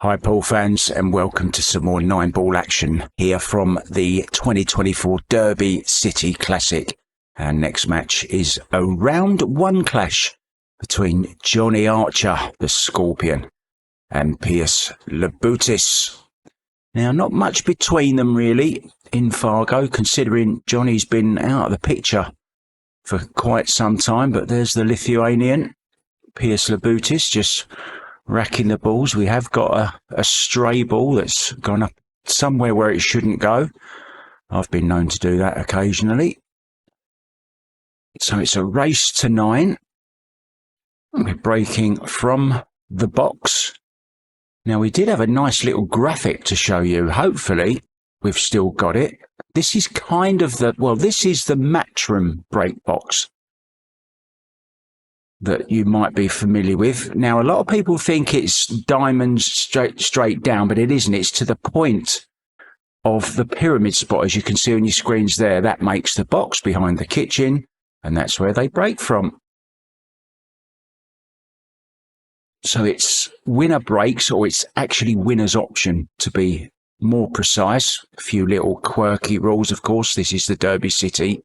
Hi Paul fans, and welcome to some more 9-ball action here from the 2024 Derby City Classic. Our next match is a round one clash between Johnny Archer, the Scorpion, and Pijus Labutis. Now, not much between them really in Fargo, considering Johnny's been out of the picture for quite some time, but there's the Lithuanian, Pijus Labutis, just racking the balls. We have got a stray ball that's gone up somewhere where it shouldn't go. I've been known to do that occasionally. So it's a race to 9. We're breaking from the box. Now, we did have a nice little graphic to show you. Hopefully, we've still got it. This is kind of this is the Matchroom break box that you might be familiar with. Now, a lot of people think it's diamonds straight down, but it isn't. It's to the point of the pyramid spot, as you can see on your screens there. That makes the box behind the kitchen, and that's where they break from. So it's winner breaks, or it's actually winner's option, to be more precise. A few little quirky rules, of course. This is the Derby City.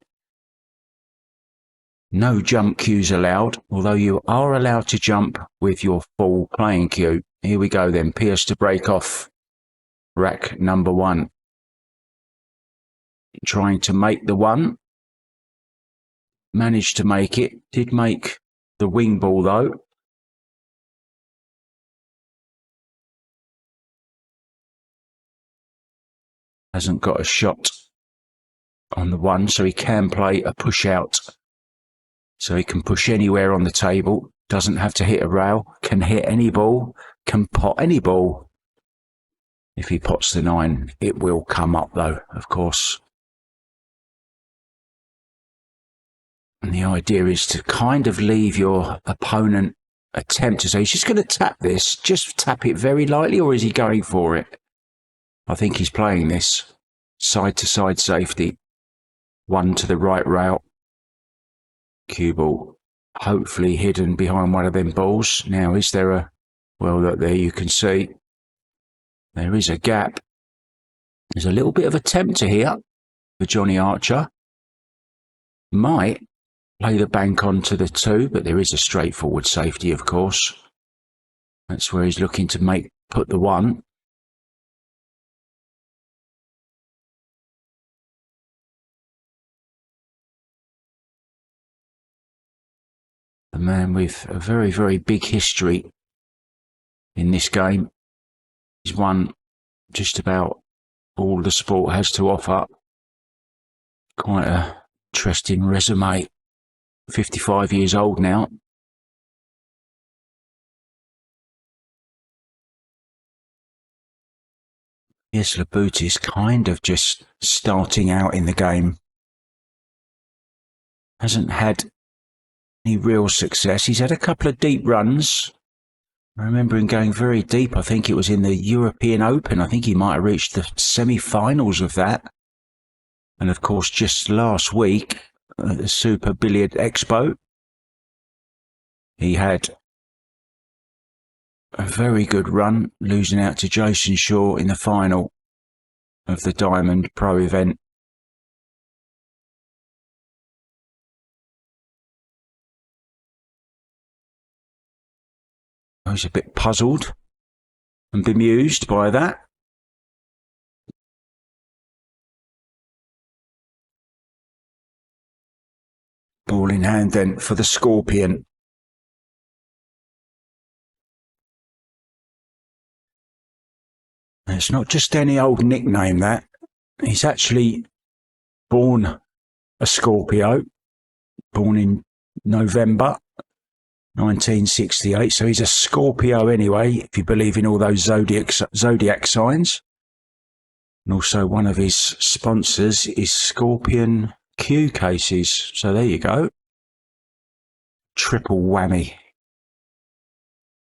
No jump cues allowed, although you are allowed to jump with your full playing cue. Here we go then. Pijus to break off rack number 1. Trying to make the 1. Managed to make it. Did make the wing ball though. Hasn't got a shot on the 1, so he can play a push out. So he can push anywhere on the table, doesn't have to hit a rail, can hit any ball, can pot any ball. If he pots the 9, it will come up though, of course. And the idea is to kind of leave your opponent attempt to say, he's just going to tap this, just tap it very lightly, or is he going for it? I think he's playing this side to side safety. 1 to the right rail. Cue ball hopefully hidden behind one of them balls. Now, is there a... Well, look there, you can see there is a gap. There's a little bit of a tempter here for Johnny Archer. Might play the bank onto the 2, but there is a straightforward safety, of course. That's where he's looking to put the 1. The man with a very, very big history in this game. He's won just about all the sport has to offer. Quite a interesting resume. 55 years old now. Yes, Labutis kind of just starting out in the game. Hasn't had any real success. He's had a couple of deep runs. I remember him going very deep. I think it was in the European Open. I think he might have reached the semi-finals of that. And of course, just last week at the Super Billiard Expo, he had a very good run, losing out to Jason Shaw in the final of the Diamond Pro event. I was a bit puzzled and bemused by that. Ball in hand then for the Scorpion. And it's not just any old nickname that. He's actually born a Scorpio, born in November 1968, so he's a Scorpio anyway, if you believe in all those zodiac signs. And also one of his sponsors is Scorpion Q cases, so there you go. Triple whammy.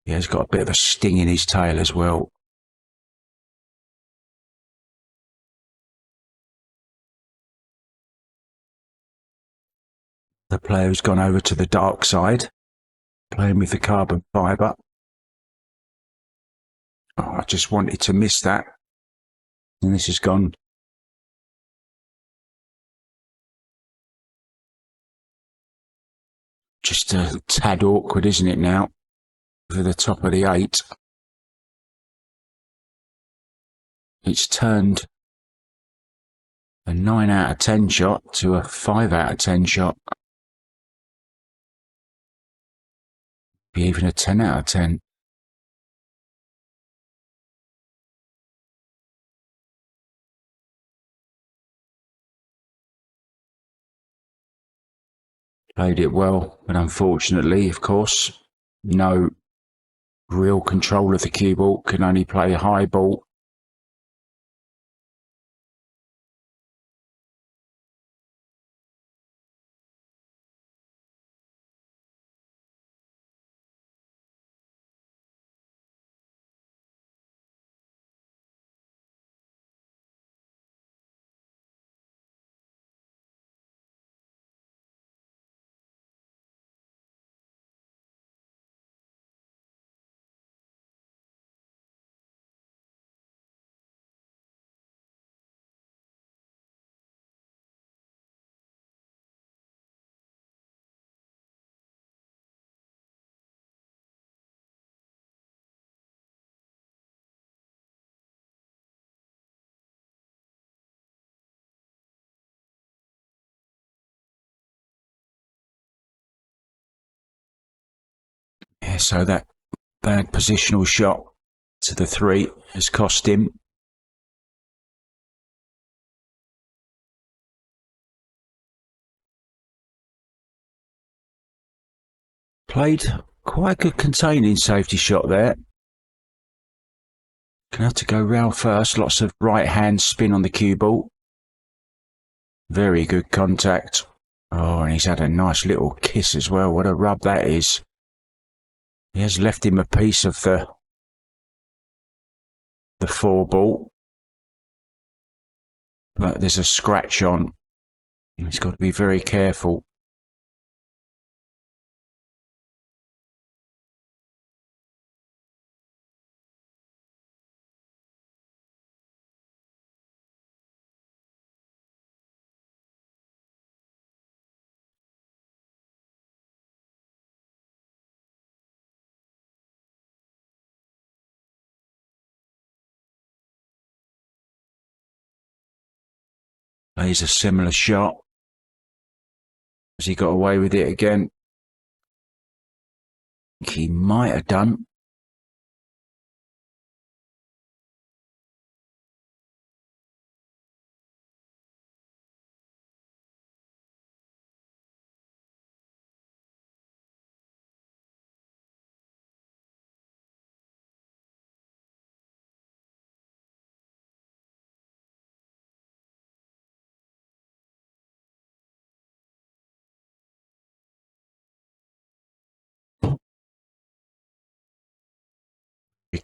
Yeah, he's got a bit of a sting in his tail as well. The player who's gone over to the dark side, playing with the carbon fibre. Oh, I just wanted to miss that. And this has gone. Just a tad awkward, isn't it now? For the top of the 8. It's turned a 9 out of 10 shot to a 5 out of 10 shot. Be even a 10 out of 10. Played it well, but unfortunately, of course, no real control of the cue ball, can only play high ball. Yeah, so that bad positional shot to the 3 has cost him. Played quite a good containing safety shot there. Gonna have to go round first. Lots of right hand spin on the cue ball. Very good contact. Oh, and he's had a nice little kiss as well. What a rub that is. He has left him a piece of the 4 ball. But there's a scratch on. He's got to be very careful. Plays a similar shot. Has he got away with it again? I think he might have done.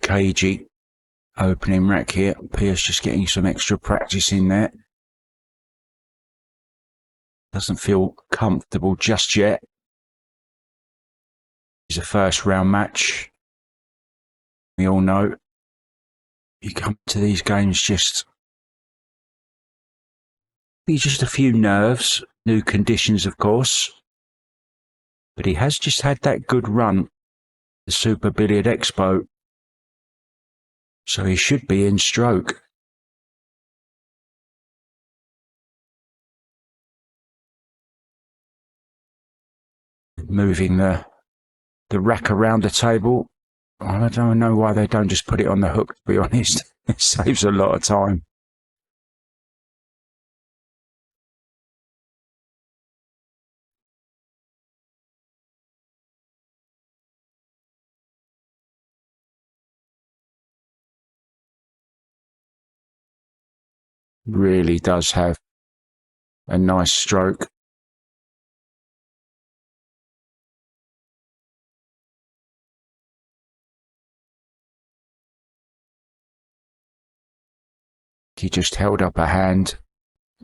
Cagey opening rack here. Pijus just getting some extra practice in there. Doesn't feel comfortable just yet. It's a first round match. We all know you come to these games just a few nerves, new conditions of course. But he has just had that good run, the Super Billiard Expo. So he should be in stroke. Moving the rack around the table. I don't know why they don't just put it on the hook, to be honest. It saves a lot of time. Really does have a nice stroke. He just held up a hand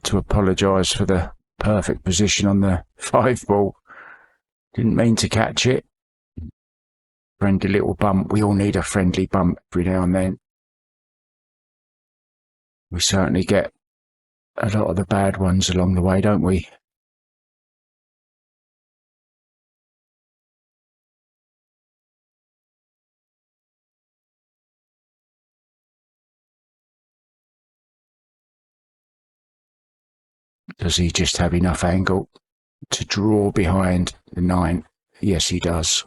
to apologise for the perfect position on the 5 ball. Didn't mean to catch it. Friendly little bump. We all need a friendly bump every now and then. We certainly get a lot of the bad ones along the way, don't we? Does he just have enough angle to draw behind the 9? Yes, he does.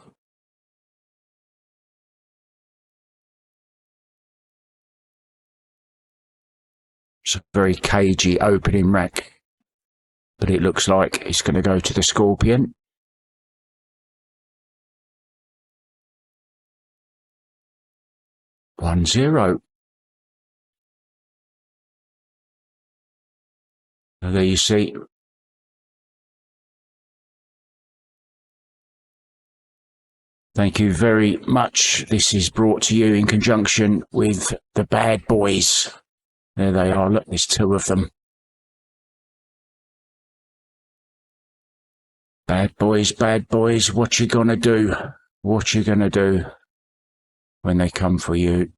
It's a very cagey opening rack, but it looks like it's going to go to the Scorpion. One zero. So there you see. Thank you very much. This is brought to you in conjunction with the Bad Boys. There they are. Look, there's 2 of them. Bad boys, what you gonna do? What you gonna do when they come for you?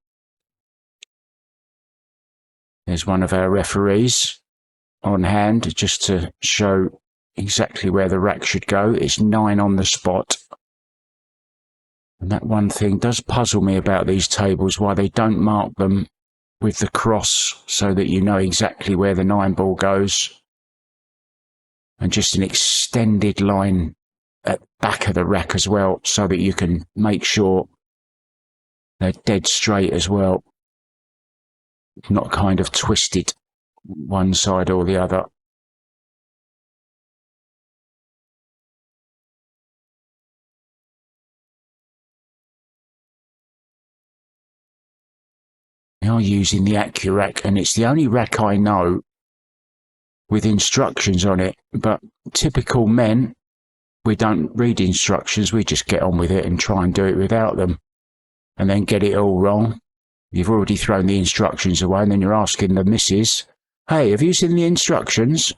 There's one of our referees on hand just to show exactly where the rack should go. It's 9 on the spot. And that one thing does puzzle me about these tables, why they don't mark them with the cross so that you know exactly where the 9 ball goes. And just an extended line at the back of the rack as well, so that you can make sure they're dead straight as well. Not kind of twisted one side or the other. They are using the AccuRack, and it's the only rack I know with instructions on it. But typical men, we don't read instructions, we just get on with it and try and do it without them, and then get it all wrong. You've already thrown the instructions away, and then you're asking the missus, hey, have you seen the instructions?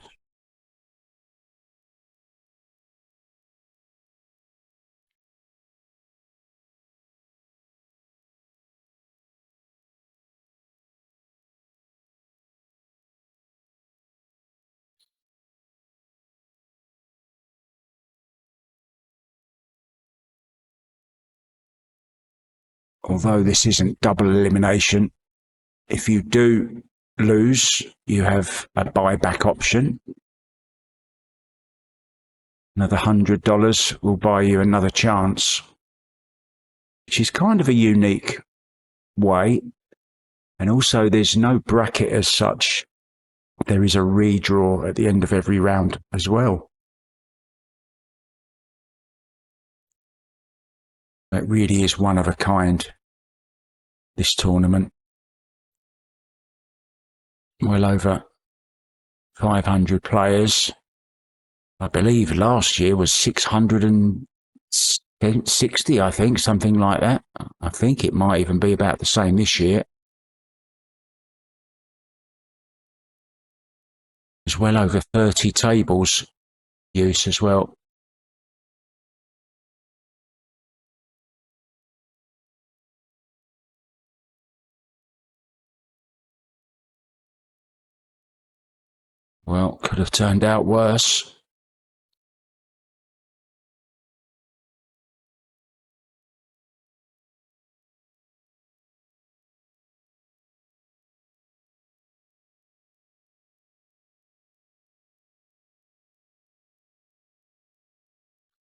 Although this isn't double elimination, if you do lose, you have a buyback option. Another $100 will buy you another chance, which is kind of a unique way. And also, there's no bracket as such. There is a redraw at the end of every round as well. It really is one of a kind, this tournament. Well over 500 players. I believe last year was 660, I think, something like that. I think it might even be about the same this year. There's well over 30 tables use as well. Well, could have turned out worse.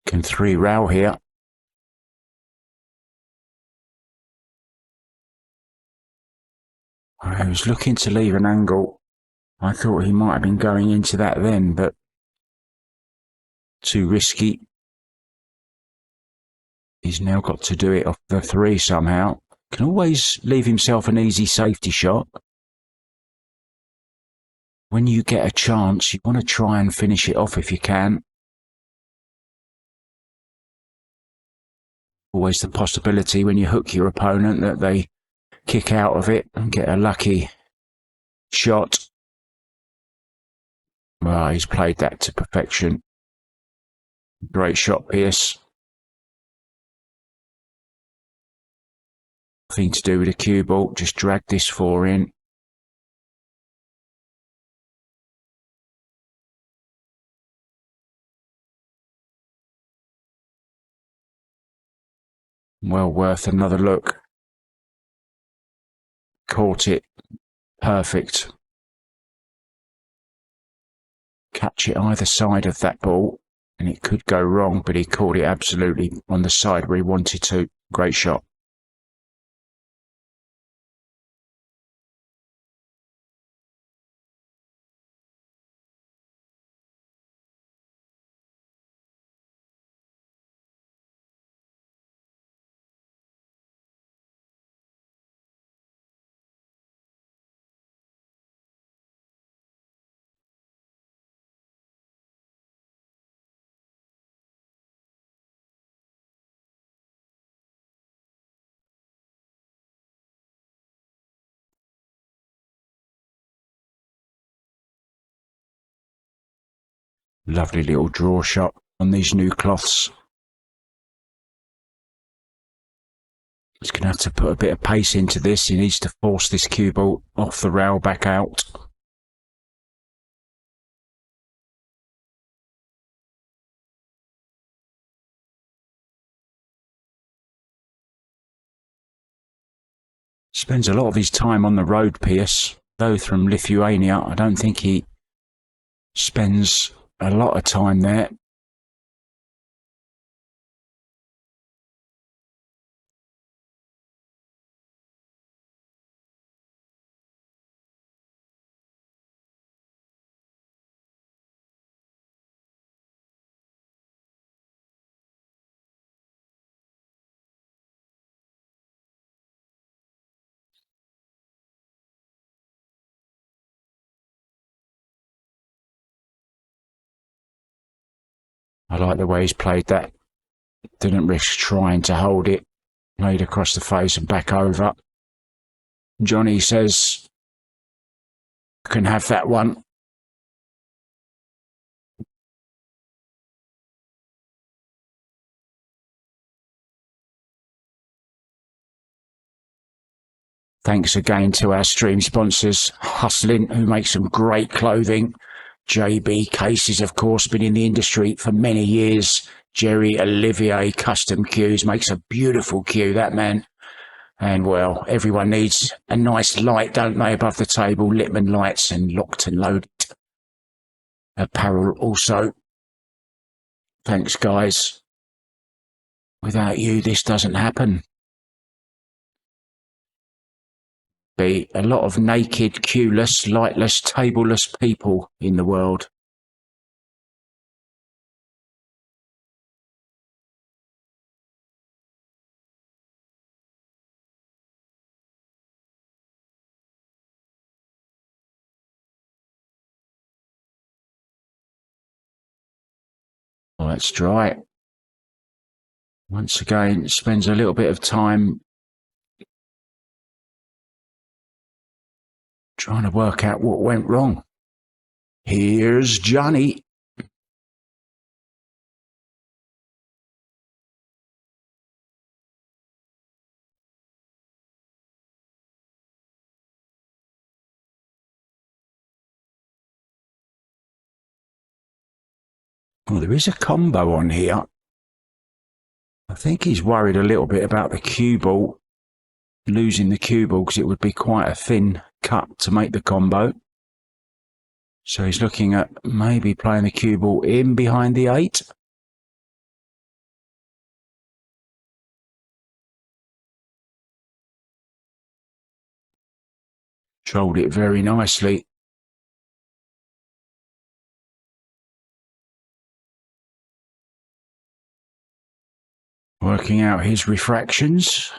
Can 3 row here. I was looking to leave an angle. I thought he might have been going into that then, but too risky. He's now got to do it off the 3 somehow. Can always leave himself an easy safety shot. When you get a chance, you want to try and finish it off if you can. Always the possibility when you hook your opponent that they kick out of it and get a lucky shot. Well, he's played that to perfection. Great shot, Pierce. Nothing to do with the cue ball, just drag this 4 in. Well worth another look. Caught it. Perfect. Catch it either side of that ball and it could go wrong, but he caught it absolutely on the side where he wanted to. Great shot. Lovely little draw shot on these new cloths. He's going to have to put a bit of pace into this. He needs to force this cue ball off the rail back out. Spends a lot of his time on the road, Pijus. Though from Lithuania, I don't think he spends a lot of time there. I like the way he's played that. Didn't risk trying to hold it. Played across the face and back over. Johnny says, can have that one. Thanks again to our stream sponsors, Hustlin', who make some great clothing. JB Cases, of course, been in the industry for many years. Jerry Olivier Custom Cues makes a beautiful cue, that man. And, well, everyone needs a nice light, don't they, above the table. Littman lights and locked and loaded apparel also. Thanks, guys. Without you, this doesn't happen. Be a lot of naked, cueless, lightless, tableless people in the world. Well, that's dry. Once again, spends a little bit of time trying to work out what went wrong. Here's Johnny. Well, there is a combo on here. I think he's worried a little bit about the cue ball, losing the cue ball, because it would be quite a thin cut to make the combo. So he's looking at maybe playing the cue ball in behind the 8. Controlled it very nicely. Working out his refractions.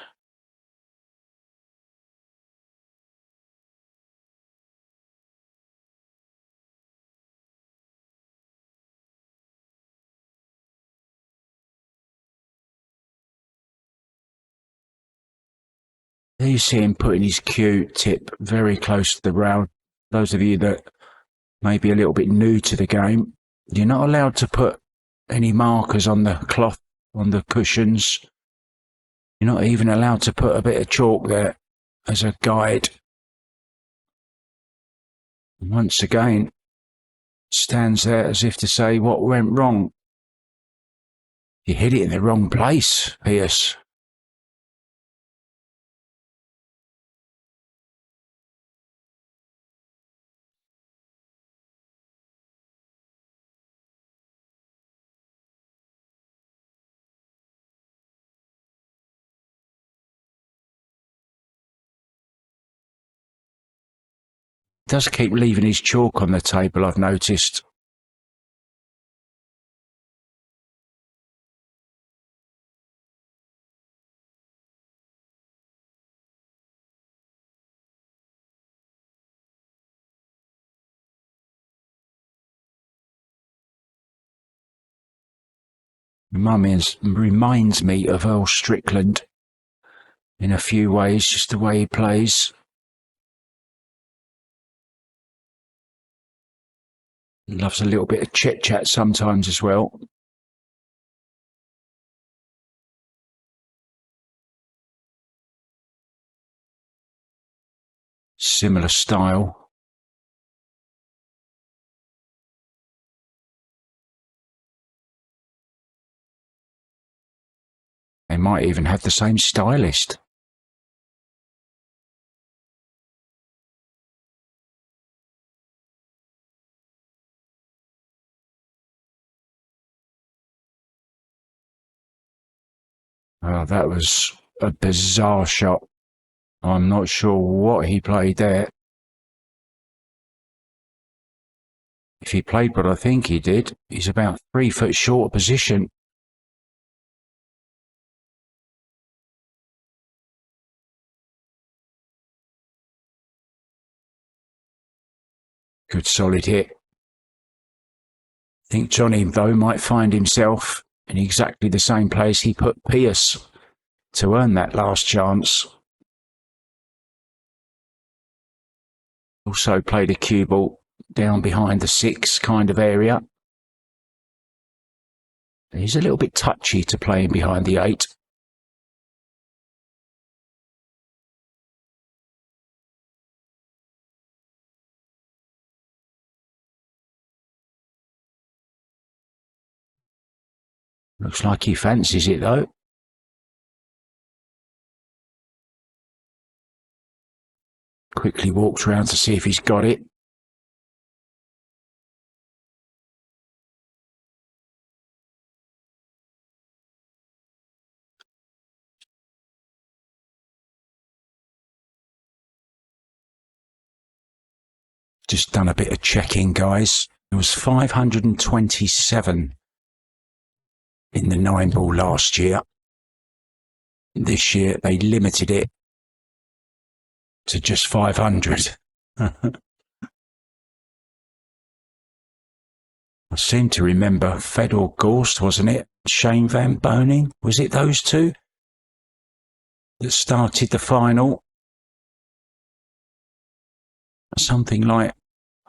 There you see him putting his cue tip very close to the rail. Those of you that may be a little bit new to the game, you're not allowed to put any markers on the cloth, on the cushions. You're not even allowed to put a bit of chalk there as a guide. And once again, stands there as if to say what went wrong. You hit it in the wrong place, Pijus. Does keep leaving his chalk on the table, I've noticed. Reminds me of Earl Strickland in a few ways, just the way he plays. He loves a little bit of chit-chat sometimes as well. Similar style. They might even have the same stylist. Oh, that was a bizarre shot. I'm not sure what he played there. If he played what I think he did, he's about 3 foot short of position. Good solid hit. I think Johnny, though, might find himself in exactly the same place he put Pijus to earn that last chance. Also played a cue ball down behind the 6 kind of area. He's a little bit touchy to playing behind the 8. Looks like he fancies it though. Quickly walked round to see if he's got it. Just done a bit of checking, guys. It was 527 in the 9-ball last year. This year they limited it to just 500. I seem to remember Fedor Gorst, wasn't it? Shane Van Boning? Was it those two that started the final? Something like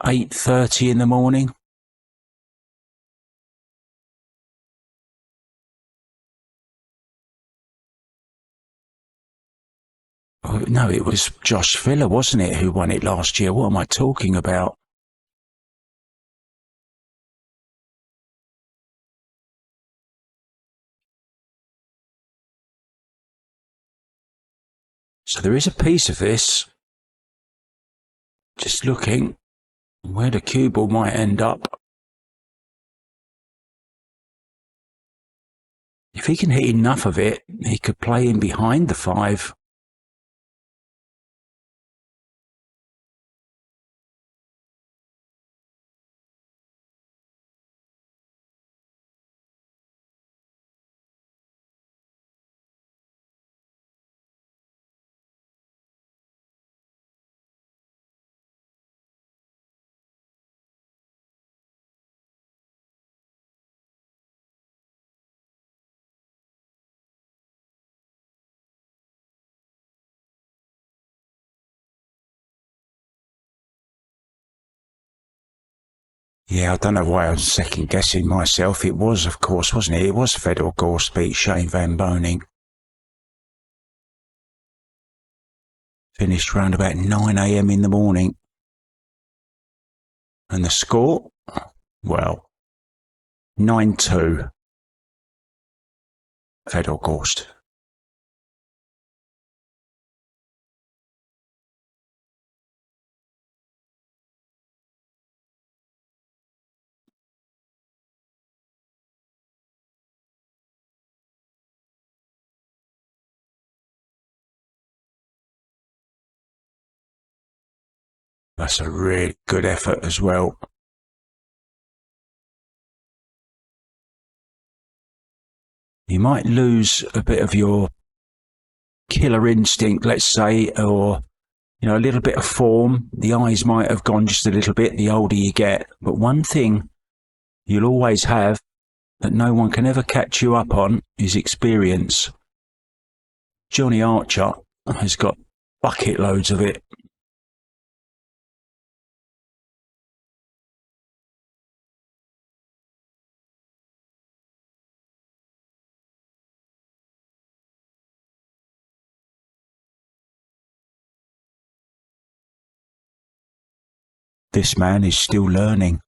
8:30 in the morning. Oh, no, it was Josh Filler, wasn't it, who won it last year? What am I talking about? So there is a piece of this. Just looking where the cue ball might end up. If he can hit enough of it, he could play in behind the 5. Yeah, I don't know why I was second guessing myself. It was, of course, wasn't it? It was Fedor Gorst beat Shane Van Boning. Finished round about 9 a.m. in the morning. And the score? Well, 9-2. Fedorgorst. That's a really good effort as well. You might lose a bit of your killer instinct, let's say, or, you know, a little bit of form. The eyes might have gone just a little bit the older you get. But one thing you'll always have that no one can ever catch you up on is experience. Johnny Archer has got bucket loads of it. This man is still learning.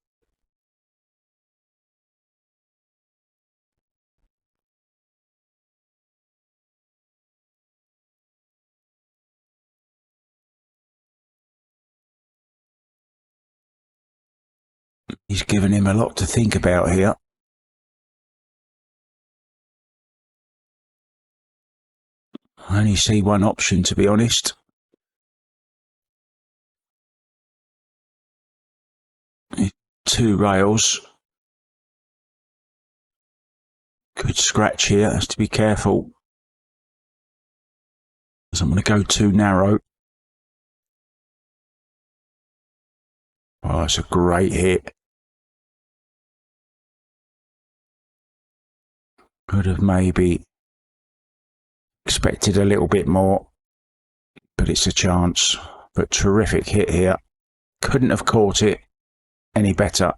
He's given him a lot to think about here. I only see one option, to be honest. Two rails. Could scratch here, has to be careful. Doesn't want to go too narrow. Oh, it's a great hit. Could have maybe expected a little bit more, but it's a chance. But terrific hit here. Couldn't have caught it any better.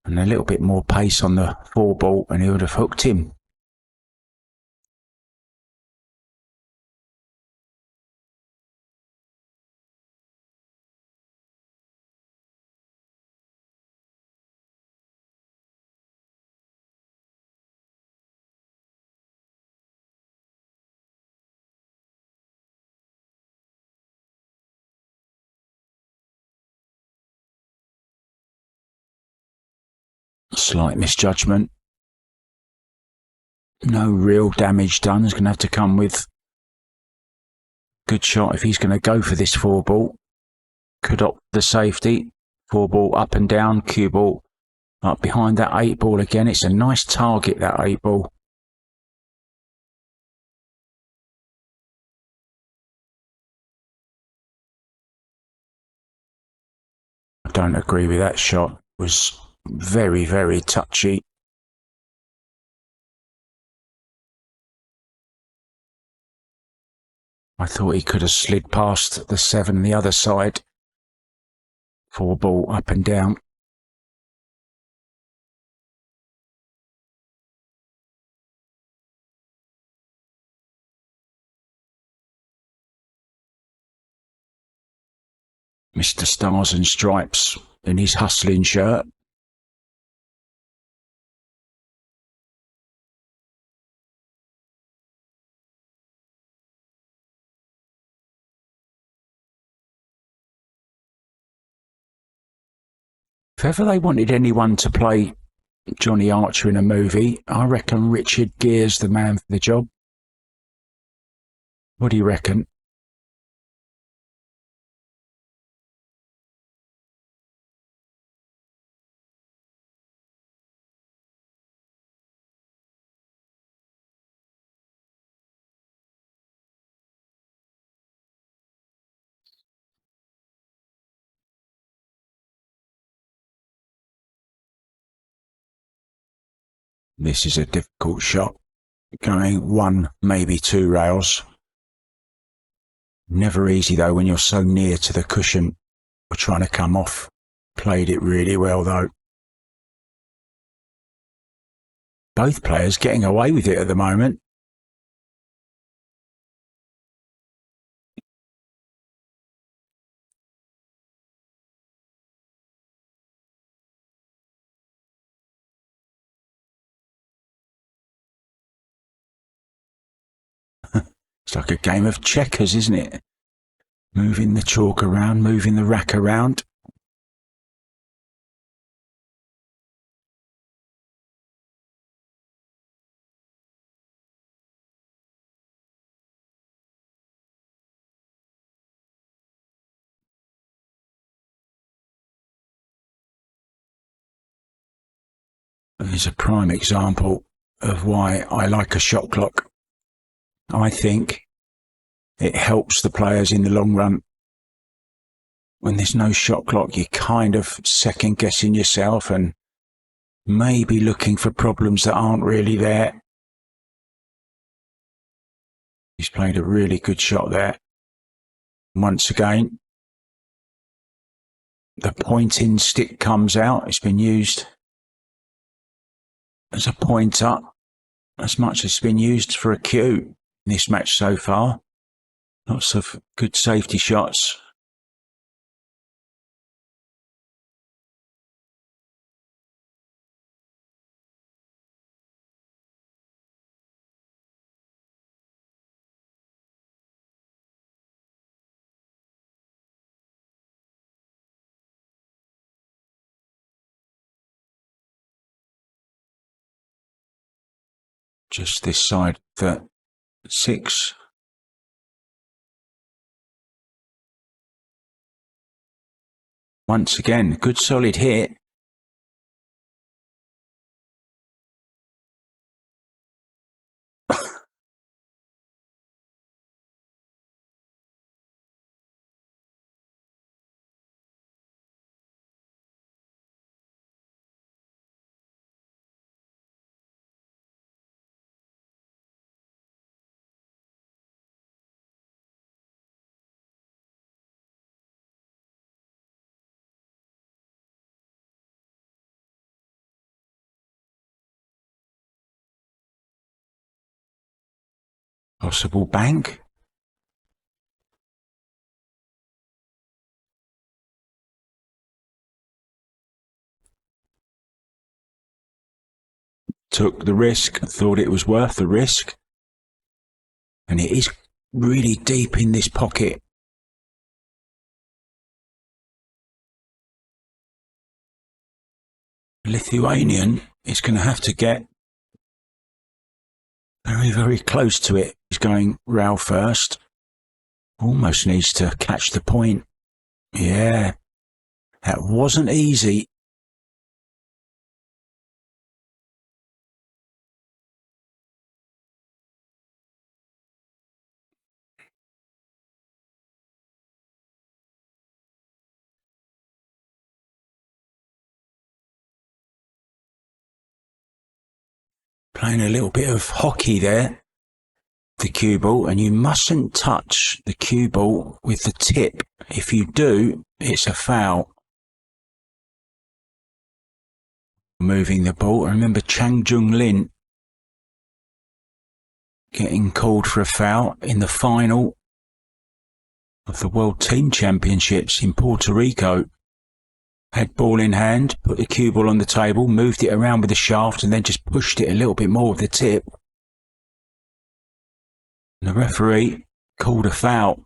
And a little bit more pace on the 4-ball and he would have hooked him. Slight misjudgment. No real damage done. He's going to have to come with good shot if he's going to go for this 4-ball. Could opt the safety. 4-ball up and down. Cue ball up behind that 8-ball again. It's a nice target, that 8-ball. I don't agree with that shot. It was very, very touchy. I thought he could have slid past the 7 on the other side. 4-ball up and down. Mr. Stars and Stripes in his hustling shirt. If ever they wanted anyone to play Johnny Archer in a movie, I reckon Richard Gere's the man for the job. What do you reckon? This is a difficult shot. Going 1, maybe 2 rails. Never easy though when you're so near to the cushion. We're trying to come off. Played it really well though. Both players getting away with it at the moment. It's like a game of checkers, isn't it? Moving the chalk around, moving the rack around. Here's a prime example of why I like a shot clock. I think it helps the players in the long run. When there's no shot clock, you're kind of second guessing yourself and maybe looking for problems that aren't really there. He's played a really good shot there. Once again, the pointing stick comes out. It's been used as a pointer as much as it's been used for a cue in this match so far. Lots of good safety shots. Just this side, the 6. Once again, good solid hit. Possible bank. Took the risk, thought it was worth the risk. And it is really deep in this pocket. Lithuanian is going to have to get very, very close to it. He's going rail first. Almost needs to catch the point. Yeah, that wasn't easy. Playing a little bit of hockey there. The cue ball, and you mustn't touch the cue ball with the tip. If you do, it's a foul. Moving the ball. I remember Chang Jung Lin getting called for a foul in the final of the World Team Championships in Puerto Rico. Had ball in hand, put the cue ball on the table, moved it around with the shaft, and then just pushed it a little bit more with the tip. And the referee called a foul.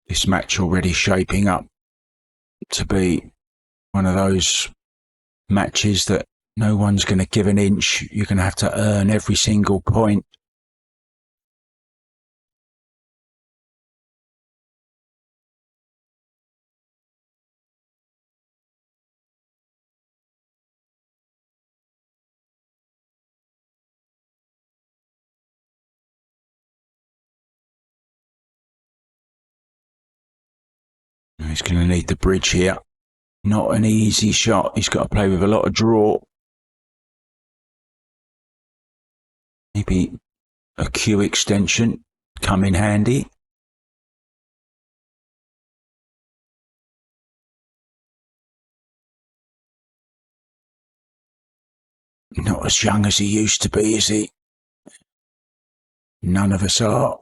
This match already shaping up to be one of those matches that no one's going to give an inch. You're going to have to earn every single point. He's going to need the bridge here. Not an easy shot. He's got to play with a lot of draw. Maybe a cue extension come in handy. not as young as he used to be, is he? None of us are.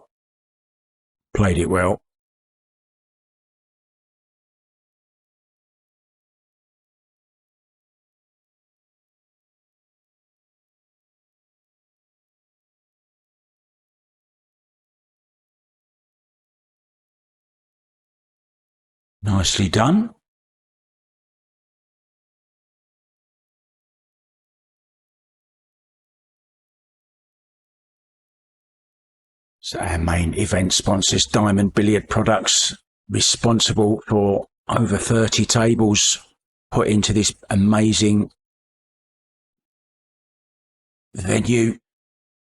Played it well. Nicely done. So our main event sponsors, Diamond Billiard Products, responsible for over 30 tables put into this amazing venue.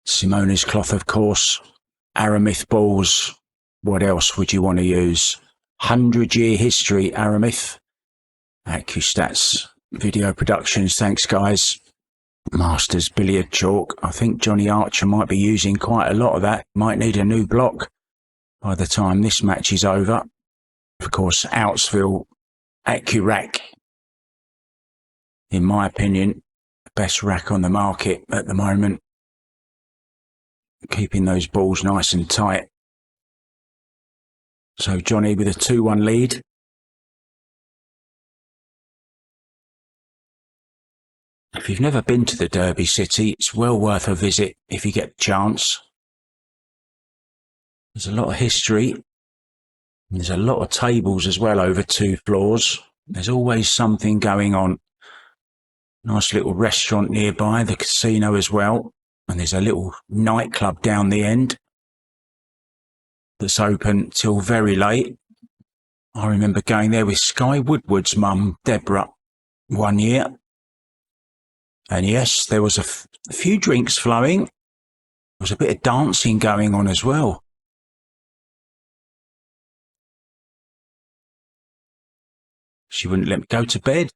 Simona's cloth, of course, Aramith balls. What else would you want to use? 100-year history, Aramith. AccuStats Video Productions, thanks guys. Masters Billiard Chalk. I think Johnny Archer might be using quite a lot of that. Might need a new block by the time this match is over. Of course, Outsville AccuRack. In my opinion, the best rack on the market at the moment. Keeping those balls nice and tight. So Johnny with a 2-1 lead. If you've never been to the Derby City, it's well worth a visit if you get the chance. There's a lot of history. There's a lot of tables as well over 2 floors. There's always something going on. Nice little restaurant nearby, the casino as well. And there's a little nightclub down the end that's open till very late. I remember going there with Sky Woodward's mum, Deborah, one year. And yes, there was a few drinks flowing. There was a bit of dancing going on as well. She wouldn't let me go to bed.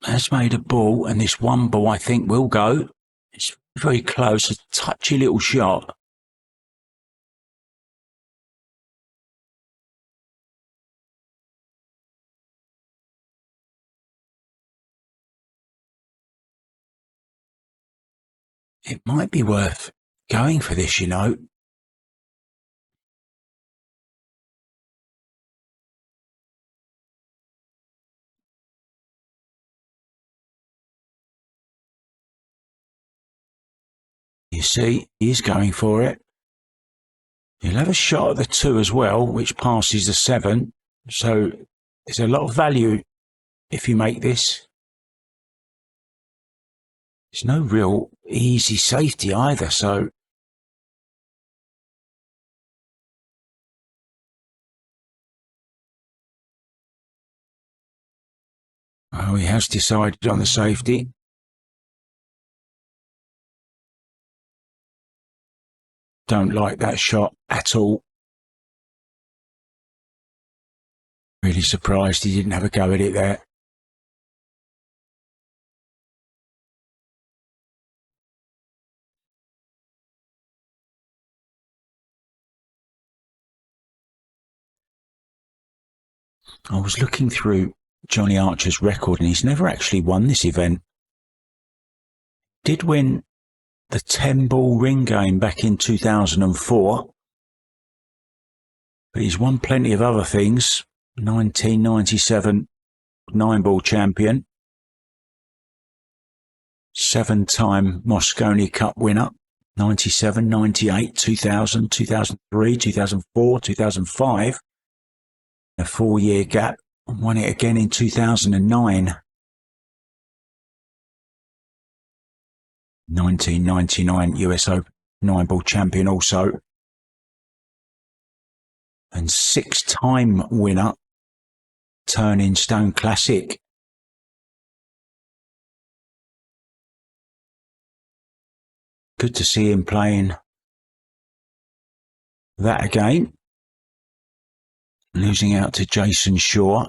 Has made a ball, and this one ball I think will go. It's very close, a touchy little shot. It might be worth going for this, you know. You see, he's going for it. He'll have a shot at the 2 as well, which passes the 7. So there's a lot of value if you make this. There's no real easy safety either, so oh, he has decided on the safety. Don't like that shot at all. Really surprised he didn't have a go at it there. I was looking through Johnny Archer's record and he's never actually won this event. Did win the 10-ball ring game back in 2004. But he's won plenty of other things. 1997 9-ball champion. 7-time Moscone Cup winner. 97, 98, 2000, 2003, 2004, 2005. A 4-year gap. Won it again in 2009. 1999 US Open 9-ball champion also. And 6-time winner, Turning Stone Classic. Good to see him playing that again. Losing out to Jason Shaw.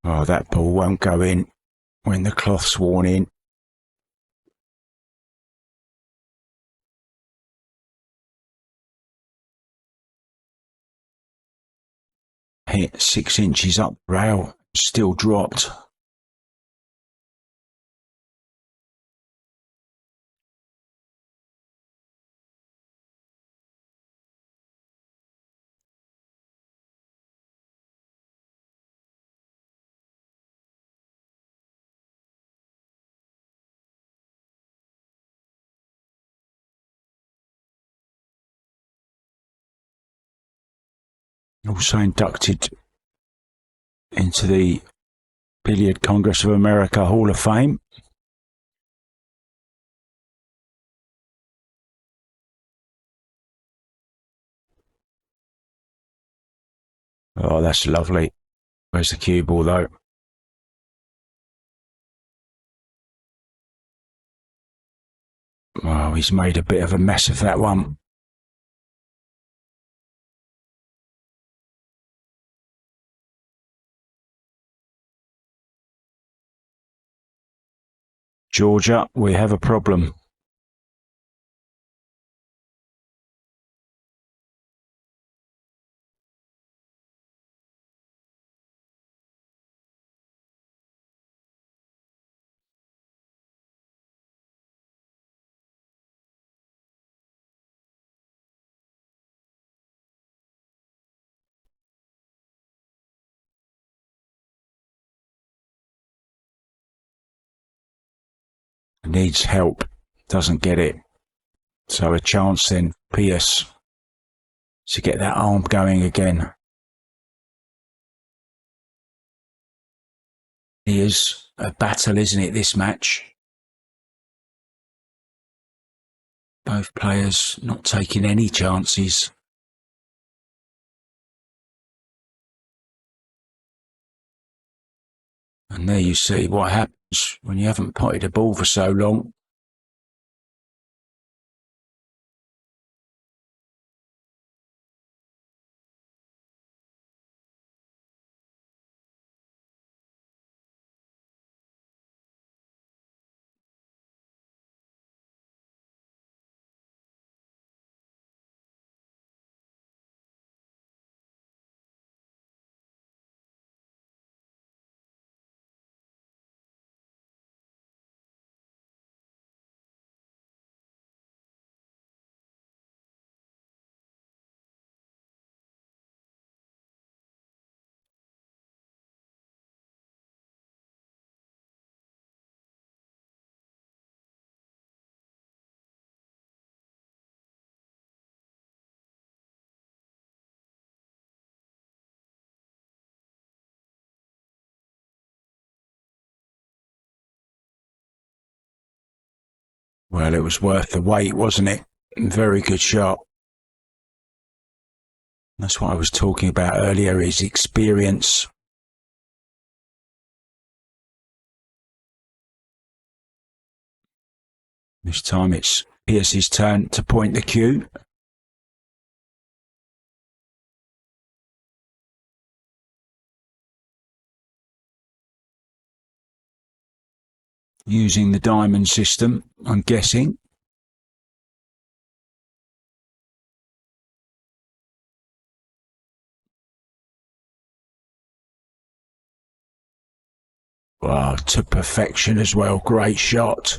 Oh, that ball won't go in when the cloth's worn in. Hit 6 inches up rail, still dropped. Also inducted into the Billiard Congress of America Hall of Fame. Oh, that's lovely. Where's the cue ball though? Oh, he's made a bit of a mess of that one. Georgia, we have a problem. Needs help, doesn't get it. So a chance then, Pijus, to get that arm going again. It is a battle, isn't it, this match? Both players not taking any chances. And there you see what happens when you haven't potted a ball for so long. Well, it was worth the wait, wasn't it? Very good shot. That's what I was talking about earlier, is experience. This time it's Pierce's turn to point the cue. Using the diamond system, I'm guessing. Wow, to perfection as well. Great shot.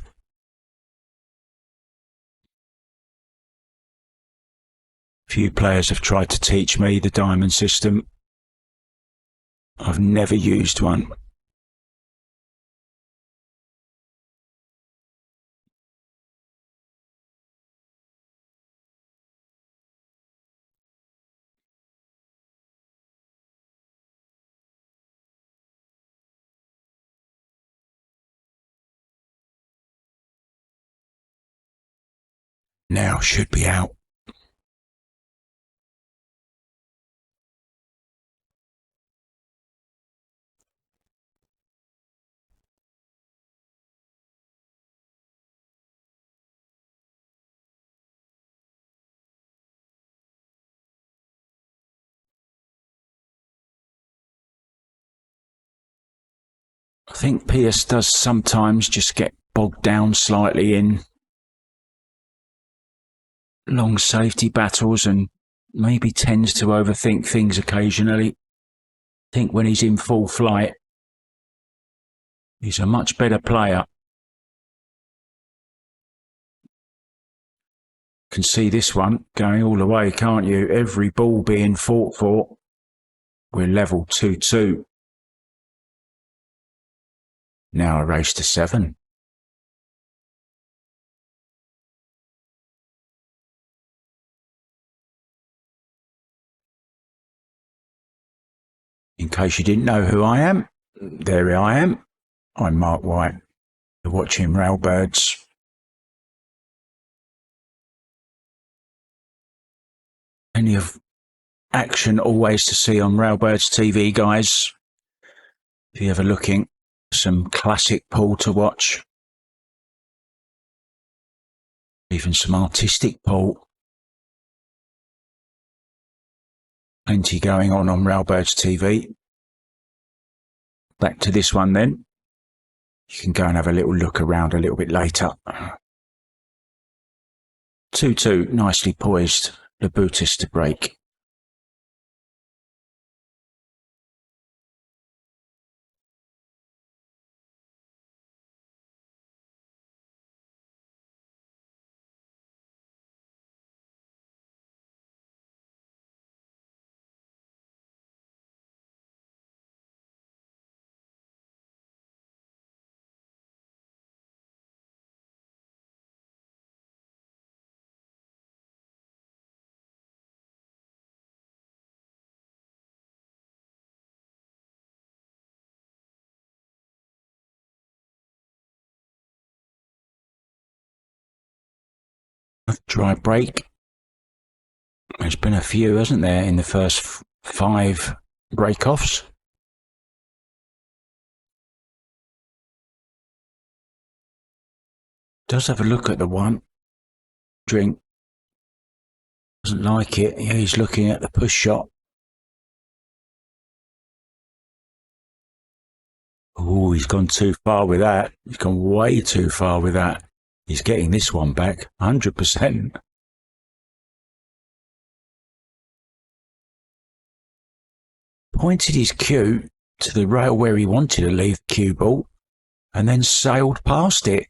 Few players have tried to teach me the diamond system. I've never used one. Now should be out. I think Pijus does sometimes just get bogged down slightly in long safety battles and maybe tends to overthink things occasionally. I think when he's in full flight, he's a much better player. Can see this one going all the way, can't you? Every ball being fought for. We're level 2-2. Now a race to 7. In case you didn't know who I am, there I am. I'm Mark White. You're watching Railbirds. Plenty of action always to see on Railbirds TV, guys. If you're ever looking for some classic pool to watch, even some artistic pool. Plenty going on Railbirds TV. Back to this one then. You can go and have a little look around a little bit later. 2-2, nicely poised. Labutis to break. Dry break. There's been a few, hasn't there, in the first 5 break-offs? Does have a look at the one. Drink. Doesn't like it. Yeah, he's looking at the push shot. Oh, he's gone too far with that. He's gone way too far with that. He's getting this one back, 100%. Pointed his cue to the rail where he wanted to leave the cue ball and then sailed past it.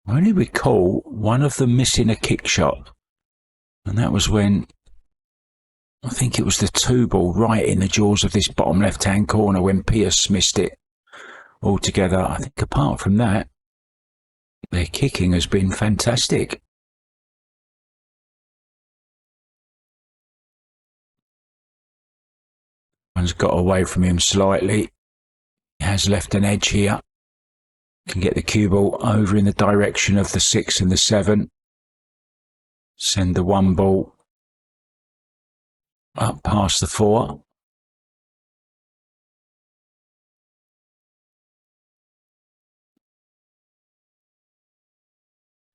I only recall one of them missing a kick shot, and that was when I think it was the 2 ball right in the jaws of this bottom left-hand corner when Pijus missed it altogether. I think apart from that, their kicking has been fantastic. One's got away from him slightly. He has left an edge here. Can get the cue ball over in the direction of the 6 and the 7. Send the 1 ball up past the 4.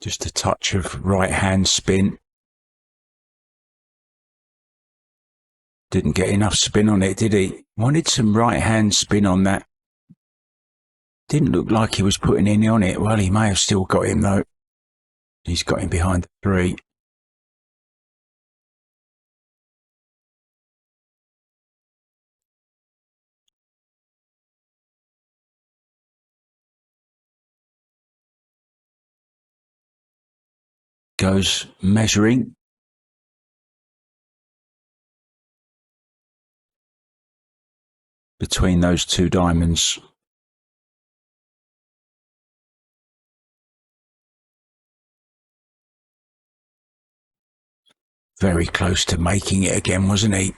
Just a touch of right-hand spin. Didn't get enough spin on it, did he? Wanted some right-hand spin on that. Didn't look like he was putting any on it. Well, he may have still got him, though. He's got him behind the 3. Goes measuring. Between those 2 diamonds. Very close to making it again, wasn't he?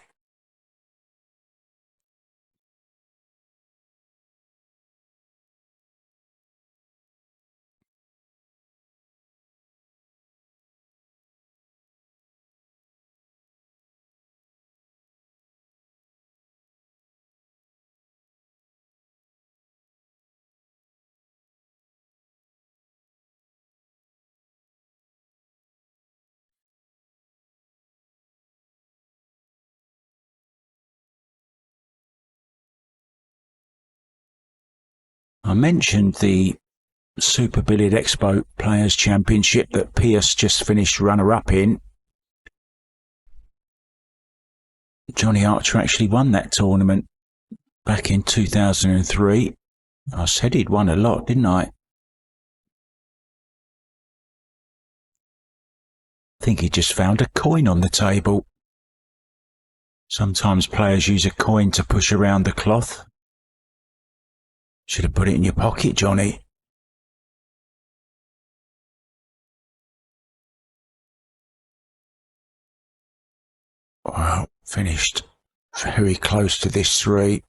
I mentioned the Super Billiard Expo Players Championship that Pijus just finished runner-up in. Johnny Archer actually won that tournament back in 2003. I said he'd won a lot, didn't I? I think he just found a coin on the table. Sometimes players use a coin to push around the cloth. Should have put it in your pocket, Johnny. Wow, finished very close to this 3.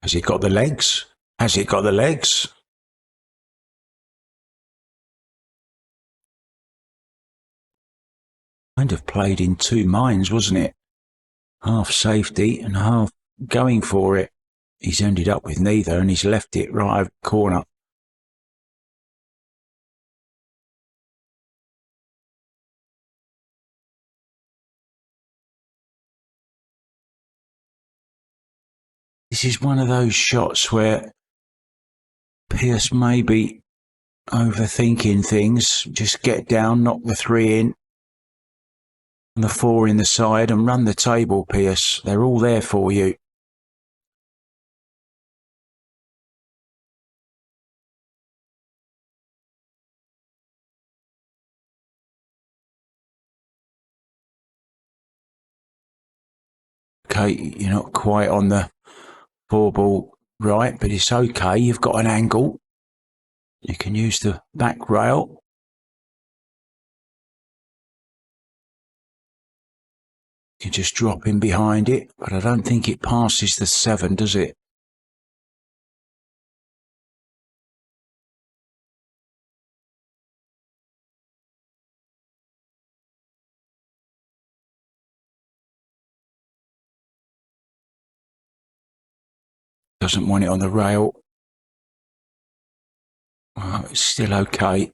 Has it got the legs? Has it got the legs? Kind of played in 2 minds, wasn't it? Half safety and half going for it. He's ended up with neither and he's left it right over the corner. This is one of those shots where Pijus may be overthinking things. Just get down, knock the 3 in, and the 4 in the side, and run the table, Pijus. They're all there for you. Okay, you're not quite on the 4-ball right, but it's okay. You've got an angle. You can use the back rail. You can just drop in behind it, but I don't think it passes the 7, does it? Doesn't want it on the rail. Oh, it's still okay.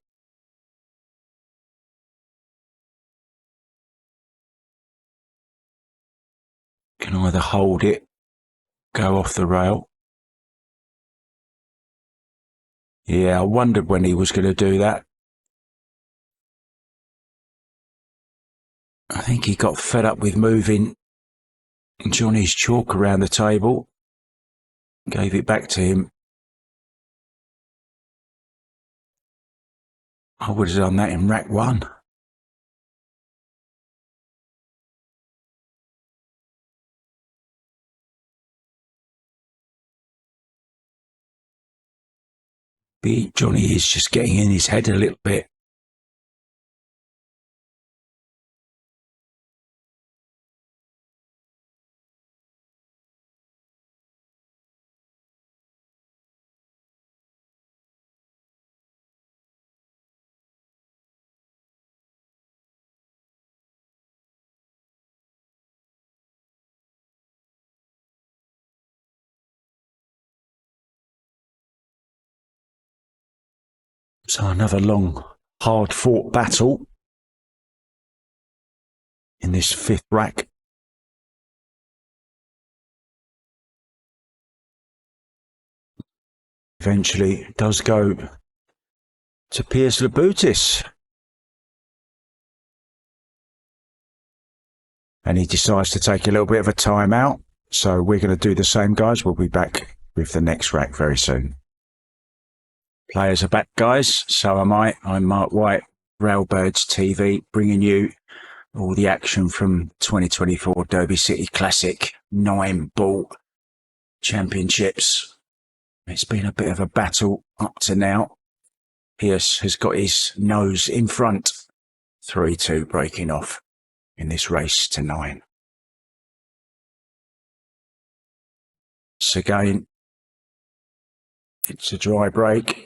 Can either hold it, go off the rail. Yeah, I wondered when he was going to do that. I think he got fed up with moving Johnny's chalk around the table. Gave it back to him. I would have done that in rack 1. Johnny is just getting in his head a little bit. So another long, hard-fought battle in this 5th rack. Eventually it does go to Pijus Labutis. And he decides to take a little bit of a time out. So we're going to do the same, guys. We'll be back with the next rack very soon. Players are back, guys. So am I. I'm Mark White, Railbirds TV, bringing you all the action from 2024 Derby City Classic 9-ball championships. It's been a bit of a battle up to now. Pijus has got his nose in front. 3-2 breaking off in this race to 9. So again, it's a dry break.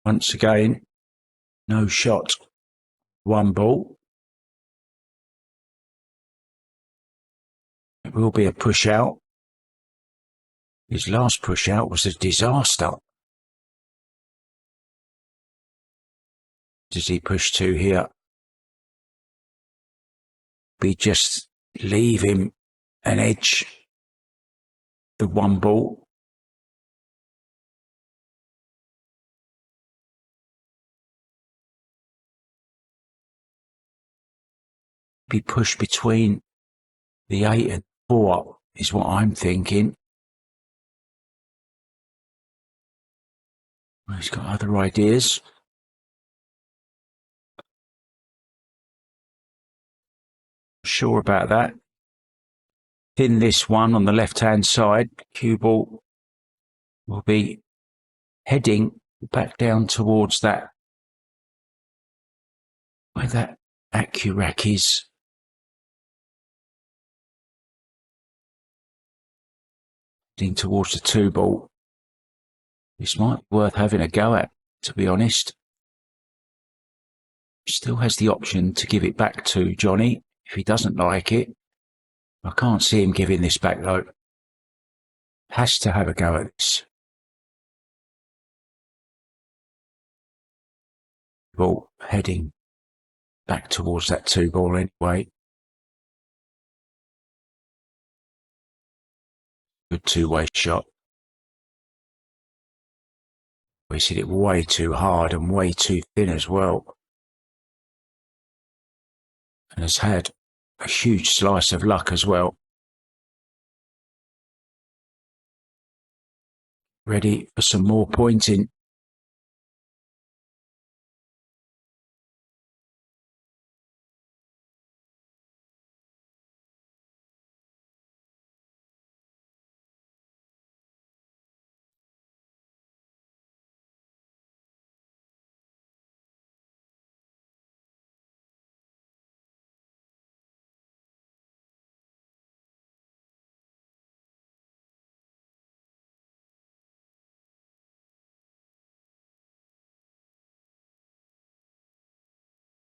Once again, no shot, 1 ball. will be a push out. His last push out was a disaster. Does he push to here? We just leave him an edge. The one ball. Be pushed between the 8 and 4 is what I'm thinking. He's got other ideas. Sure about that. Pin this one on the left-hand side. Cue ball will be heading back down towards that, where that AccuRack is. Heading towards the 2 ball. This might be worth having a go at, to be honest. Still has the option to give it back to Johnny if he doesn't like it. I can't see him giving this back though. Has to have a go at this. Ball heading back towards that 2 ball anyway. Good two-way shot. He's hit it way too hard and way too thin as well. And has had a huge slice of luck as well. Ready for some more pointing.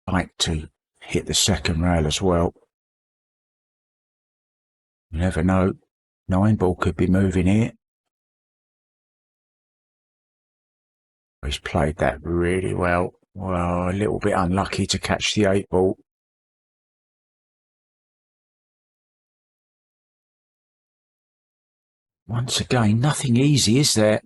Like to hit the second rail as well. You never know. 9 ball could be moving here. He's played that really well. Well, a little bit unlucky to catch the 8 ball. Once again, nothing easy, is there?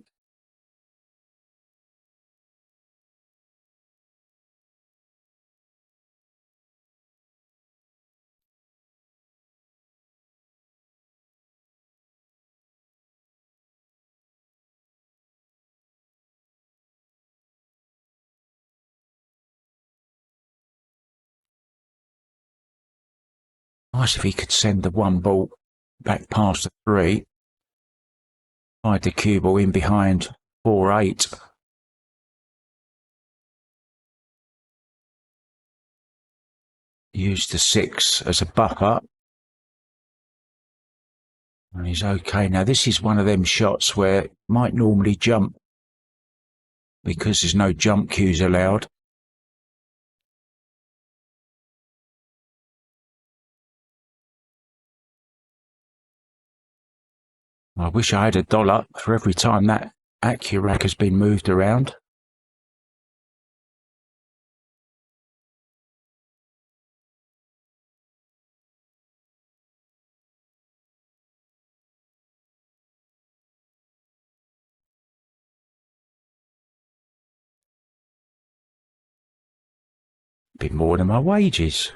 Nice if he could send the 1 ball back past the 3. Hide the cue ball in behind 4-8. Use the 6 as a buffer. And he's okay. Now this is one of them shots where it might normally jump because there's no jump cues allowed. I wish I had $1 for every time that AccuRack has been moved around. Bit more than my wages.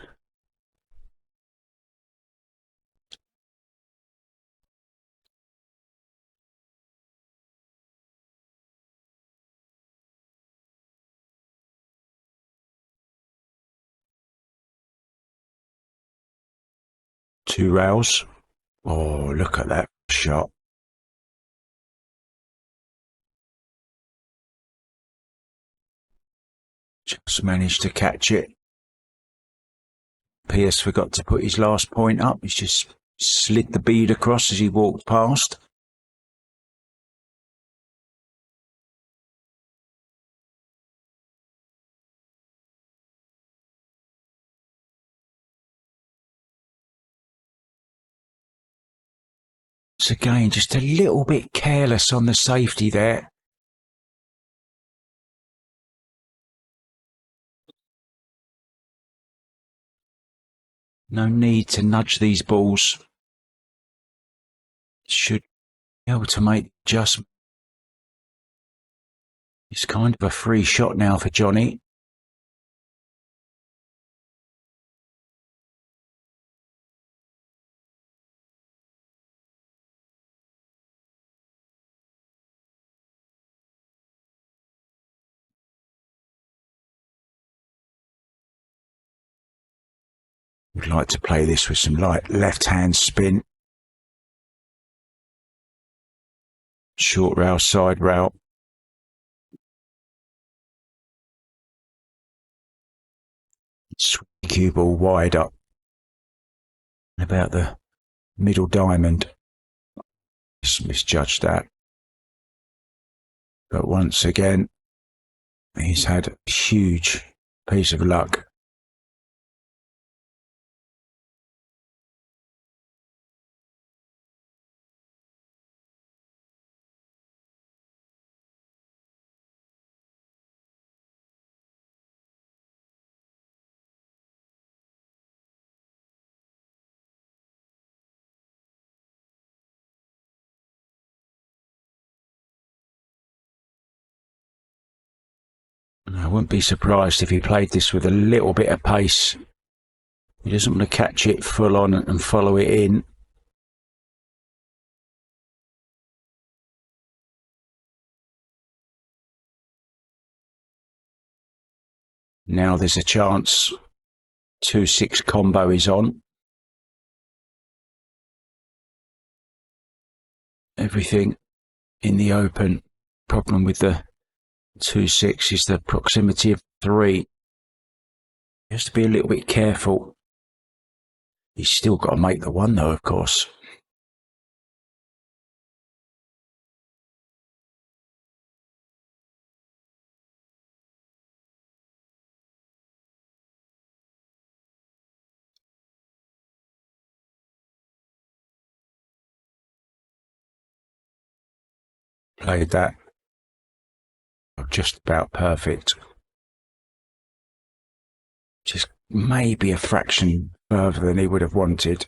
Two rails. Oh, look at that shot. Just managed to catch it. Pijus forgot to put his last point up. He's just slid the bead across as he walked past. once again, just a little bit careless on the safety there. No need to nudge these balls. Should be able to make adjustments. It's kind of a free shot now for Johnny. Would like to play this with some light left-hand spin. Short rail, side rail. Swing cue ball wide up. About the middle diamond. Just misjudged that. But once again, he's had a huge piece of luck. I wouldn't be surprised if he played this with a little bit of pace. He doesn't want to catch it full on and follow it in. Now there's a chance. 2-6 combo is on. Everything in the open. Problem with the 2-6 is the proximity of 3. He has to be a little bit careful. He's still got to make the 1 though, of course. Played that just about perfect. Just maybe a fraction further than he would have wanted.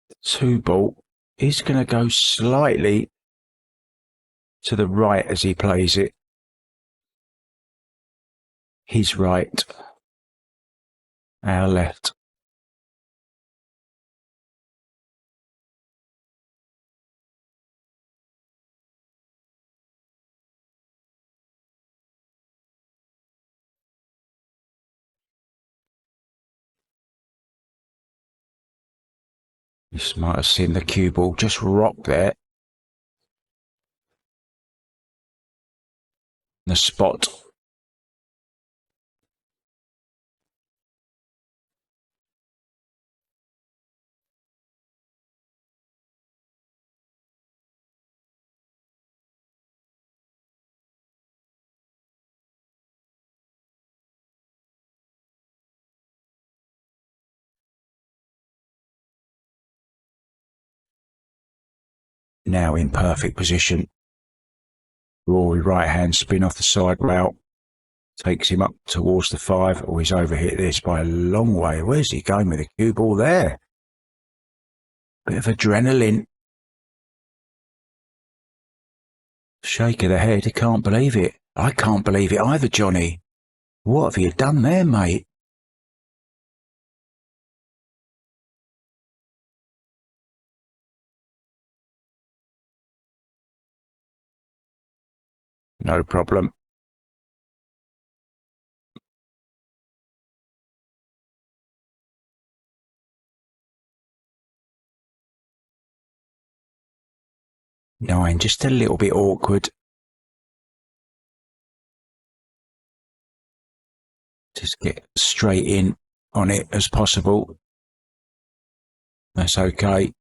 The 2 ball is going to go slightly to the right as he plays it. His right, our left. You might have seen the cue ball just rock there. The spot. Now in perfect position. Rory right hand spin off the side rail. Takes him up towards the 5. Oh, he's overhit this by a long way. Where's he going with the cue ball there? Bit of adrenaline. Shake of the head. He can't believe it. I can't believe it either, Johnny. What have you done there, mate? No problem. Nine, just a little bit awkward. Just get straight in on it as possible. That's okay.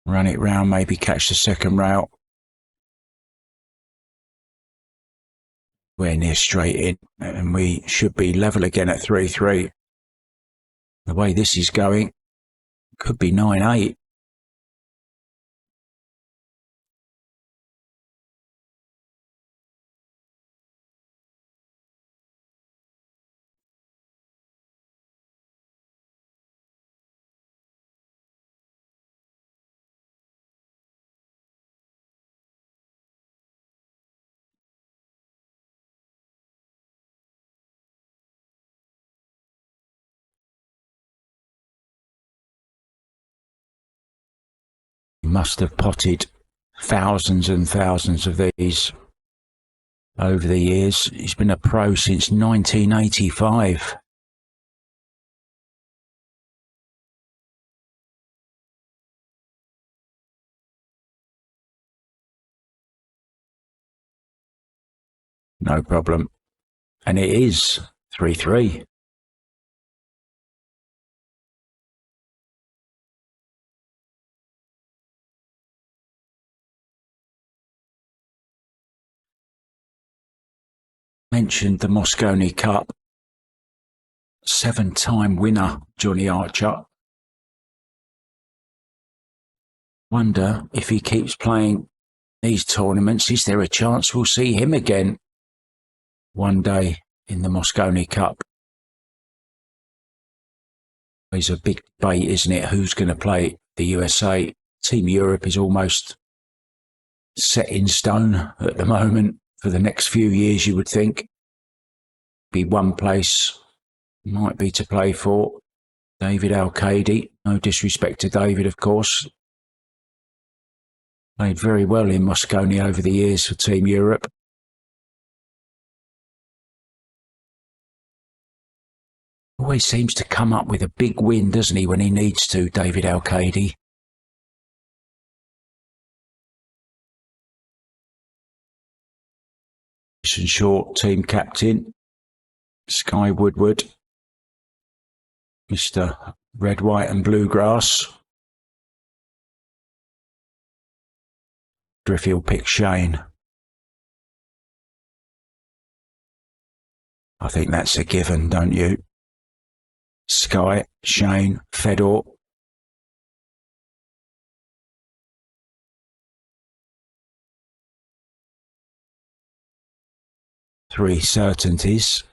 Run it round, maybe catch the second rail. We're near straight in, and we should be level again at 3-3. The way this is going, could be 9-8. Must have potted thousands and thousands of these over the years. He's been a pro since 1985. No problem. And it is 3-3. Mentioned the Moscone Cup. 7-time winner, Johnny Archer. Wonder if he keeps playing these tournaments, is there a chance we'll see him again one day in the Moscone Cup? It's a big debate, isn't it? Who's going to play the USA? Team Europe is almost set in stone at the moment for the next few years, you would think. Be one place might be to play for. David Al-Qaedi, no disrespect to David, of course. Played very well in Moscone over the years for Team Europe. Always seems to come up with a big win, doesn't he, when he needs to, David Al-Qaedi? Short team captain, Sky Woodward, Mr. Red, White and Bluegrass. If he'll pick Shane. I think that's a given, don't you? Sky, Shane, Fedor. Three certainties.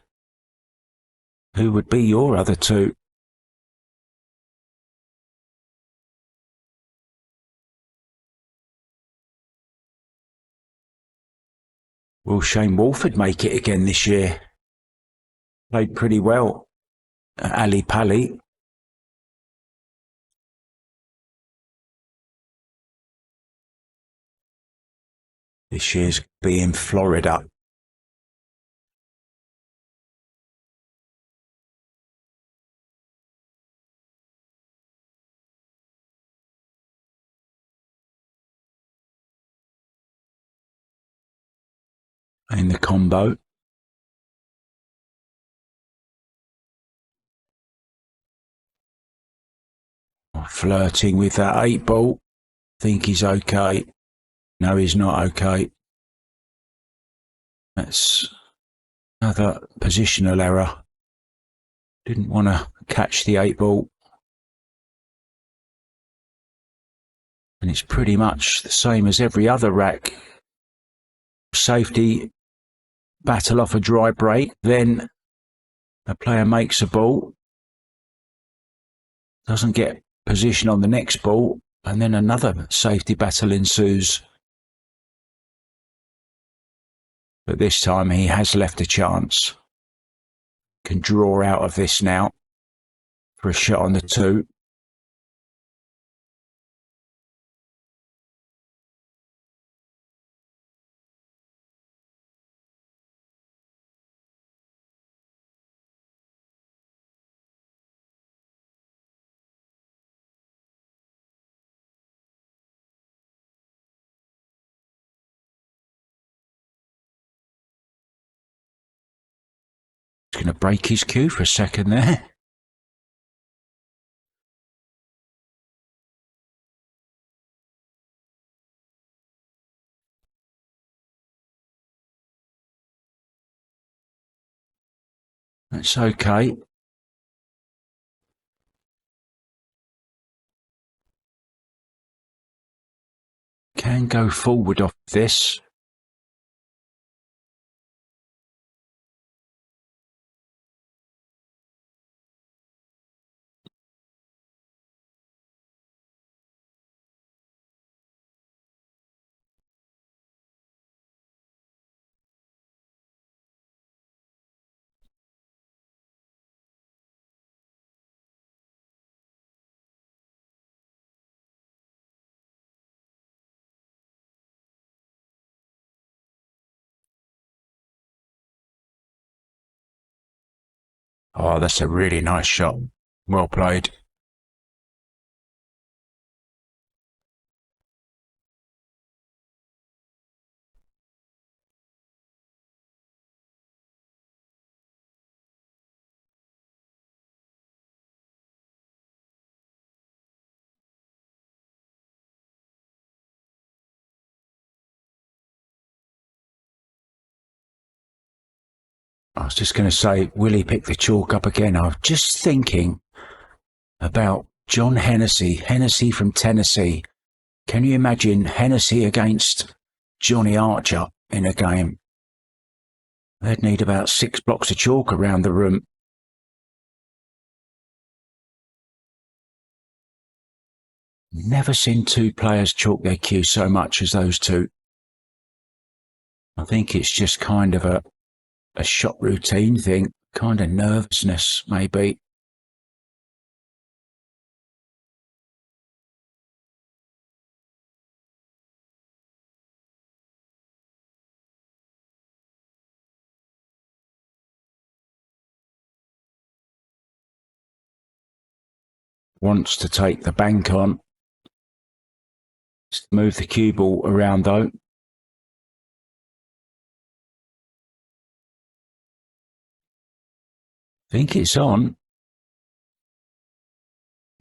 Who would be your other two? Will Shane Wolford make it again this year? Played pretty well at Ali Pali. This year's be in Florida. In the combo. Flirting with that 8-ball. Think he's okay. No, he's not okay. That's another positional error. Didn't want to catch the 8-ball. And it's pretty much the same as every other rack. Safety, battle off a dry break, then a player makes a ball, doesn't get position on the next ball, and then another safety battle ensues. But this time he has left a chance. Can draw out of this now for a shot on the 2. He's going to break his cue for a second there. That's okay. Can go forward off this. Oh, that's a really nice shot. Well played. I was just going to say, will he pick the chalk up again? I was just thinking about John Hennessy from Tennessee. Can you imagine Hennessy against Johnny Archer in a game? They'd need about 6 blocks of chalk around the room. Never seen two players chalk their cue so much as those two. I think it's just kind of a shot routine thing, kind of nervousness maybe. Wants to take the bank on. Move the cue ball around though. Think it's on.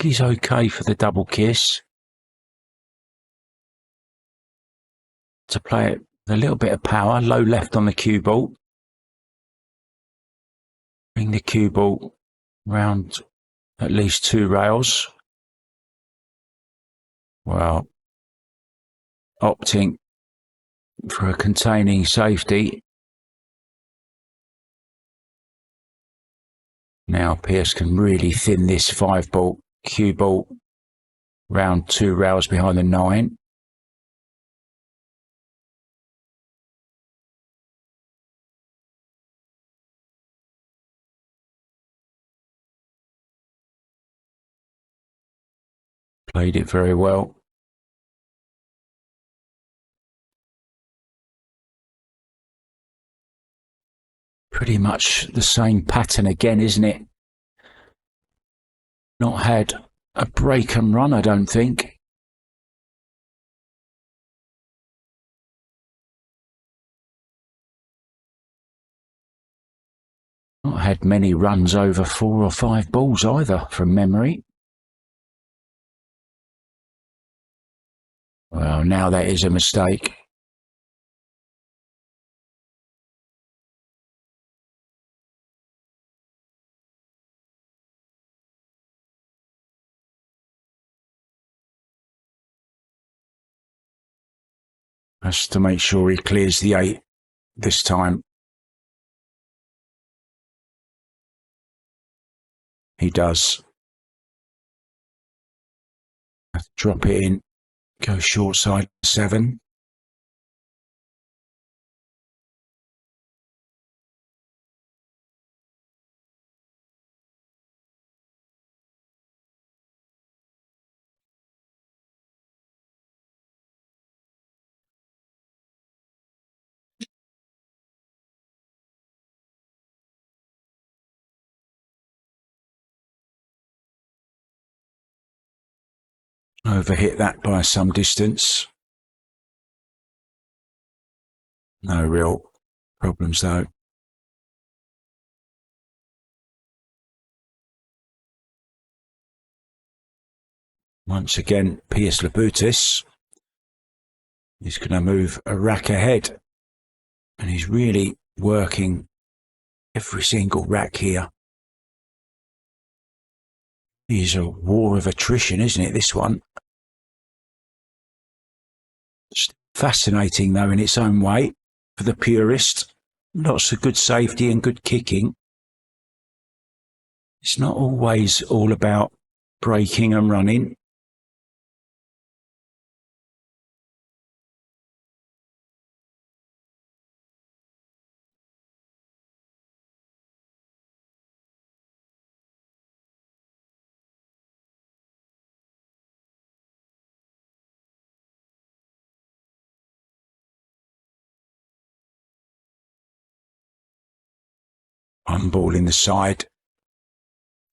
He's okay for the double kiss. To play it with a little bit of power, low left on the cue ball. Bring the cue ball round at least 2 rails. Well, opting for a containing safety. Now Pierce can really thin this 5-ball cue ball round 2 rails behind the 9. Played it very well. Pretty much the same pattern again, isn't it? Not had a break and run, I don't think. Not had many runs over 4 or 5 balls either, from memory. Well, now that is a mistake. Has to make sure he clears the 8 this time. He does. Drop it in. Go short side 7. Overhit that by some distance. No real problems though. Once again, Pijus Labutis is going to move a rack ahead. And he's really working Every single rack here is a war of attrition, isn't it, this one? It's fascinating, though, in its own way, for the purist. Lots of good safety and good kicking. It's not always all about braking and running. One ball in the side,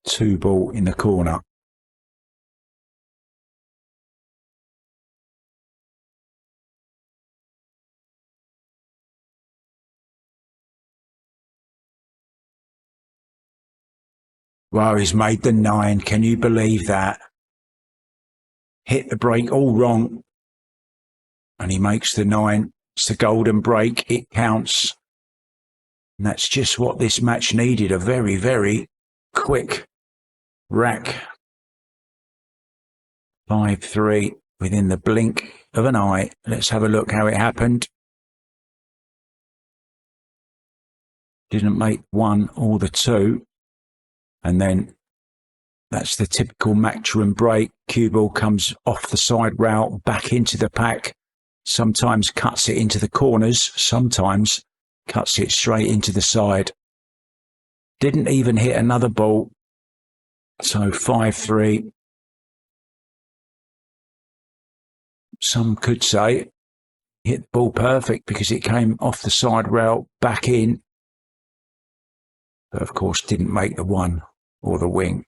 2 ball in the corner. Well, he's made the 9. Can you believe that? Hit the break all wrong. And he makes the 9. It's the golden break. It counts. And that's just what this match needed. A very, very quick rack. 5-3 within the blink of an eye. Let's have a look how it happened. Didn't make 1 or the 2. And then that's the typical Matchroom break. Cue ball comes off the side rail, back into the pack. Sometimes cuts it into the corners. Sometimes cuts it straight into the side. Didn't even hit another ball. So 5-3. Some could say hit the ball perfect because it came off the side rail, back in. But of course didn't make the 1 or the wing.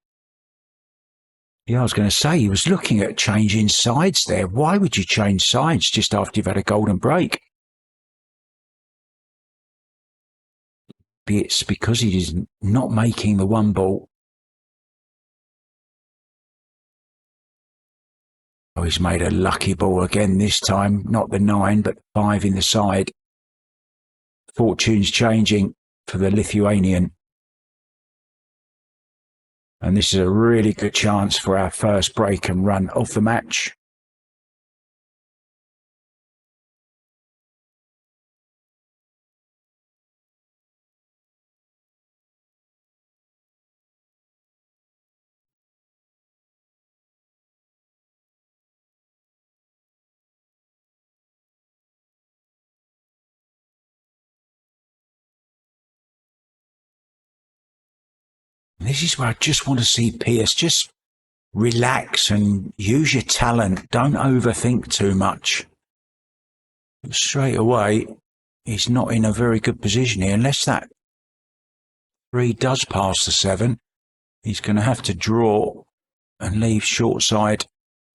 Yeah, I was going to say, he was looking at changing sides there. Why would you change sides just after you've had a golden break? It's because he's not making the 1 ball. Oh, he's made a lucky ball again this time. Not the 9, but 5 in the side. Fortune's changing for the Lithuanian. And this is a really good chance for our first break and run of the match. This is where I just want to see Pijus just relax and use your talent. Don't overthink too much. Straight away, he's not in a very good position here. Unless that 3 does pass the 7, he's going to have to draw and leave short side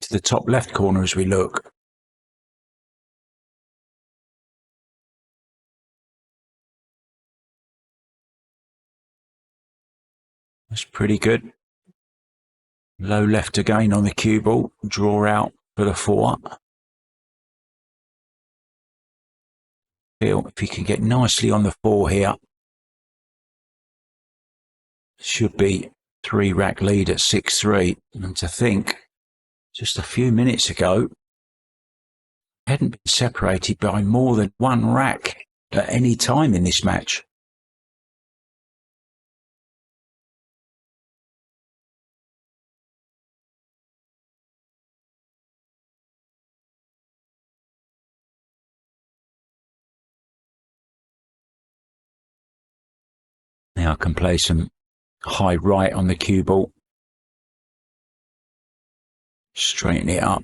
to the top left corner as we look. That's pretty good. Low left again on the cue ball. Draw out for the 4. Feel if he can get nicely on the 4 here. Should be 3 rack lead at 6-3. And to think, just a few minutes ago, hadn't been separated by more than 1 rack at any time in this match. Now I can play some high right on the cue ball. Straighten it up.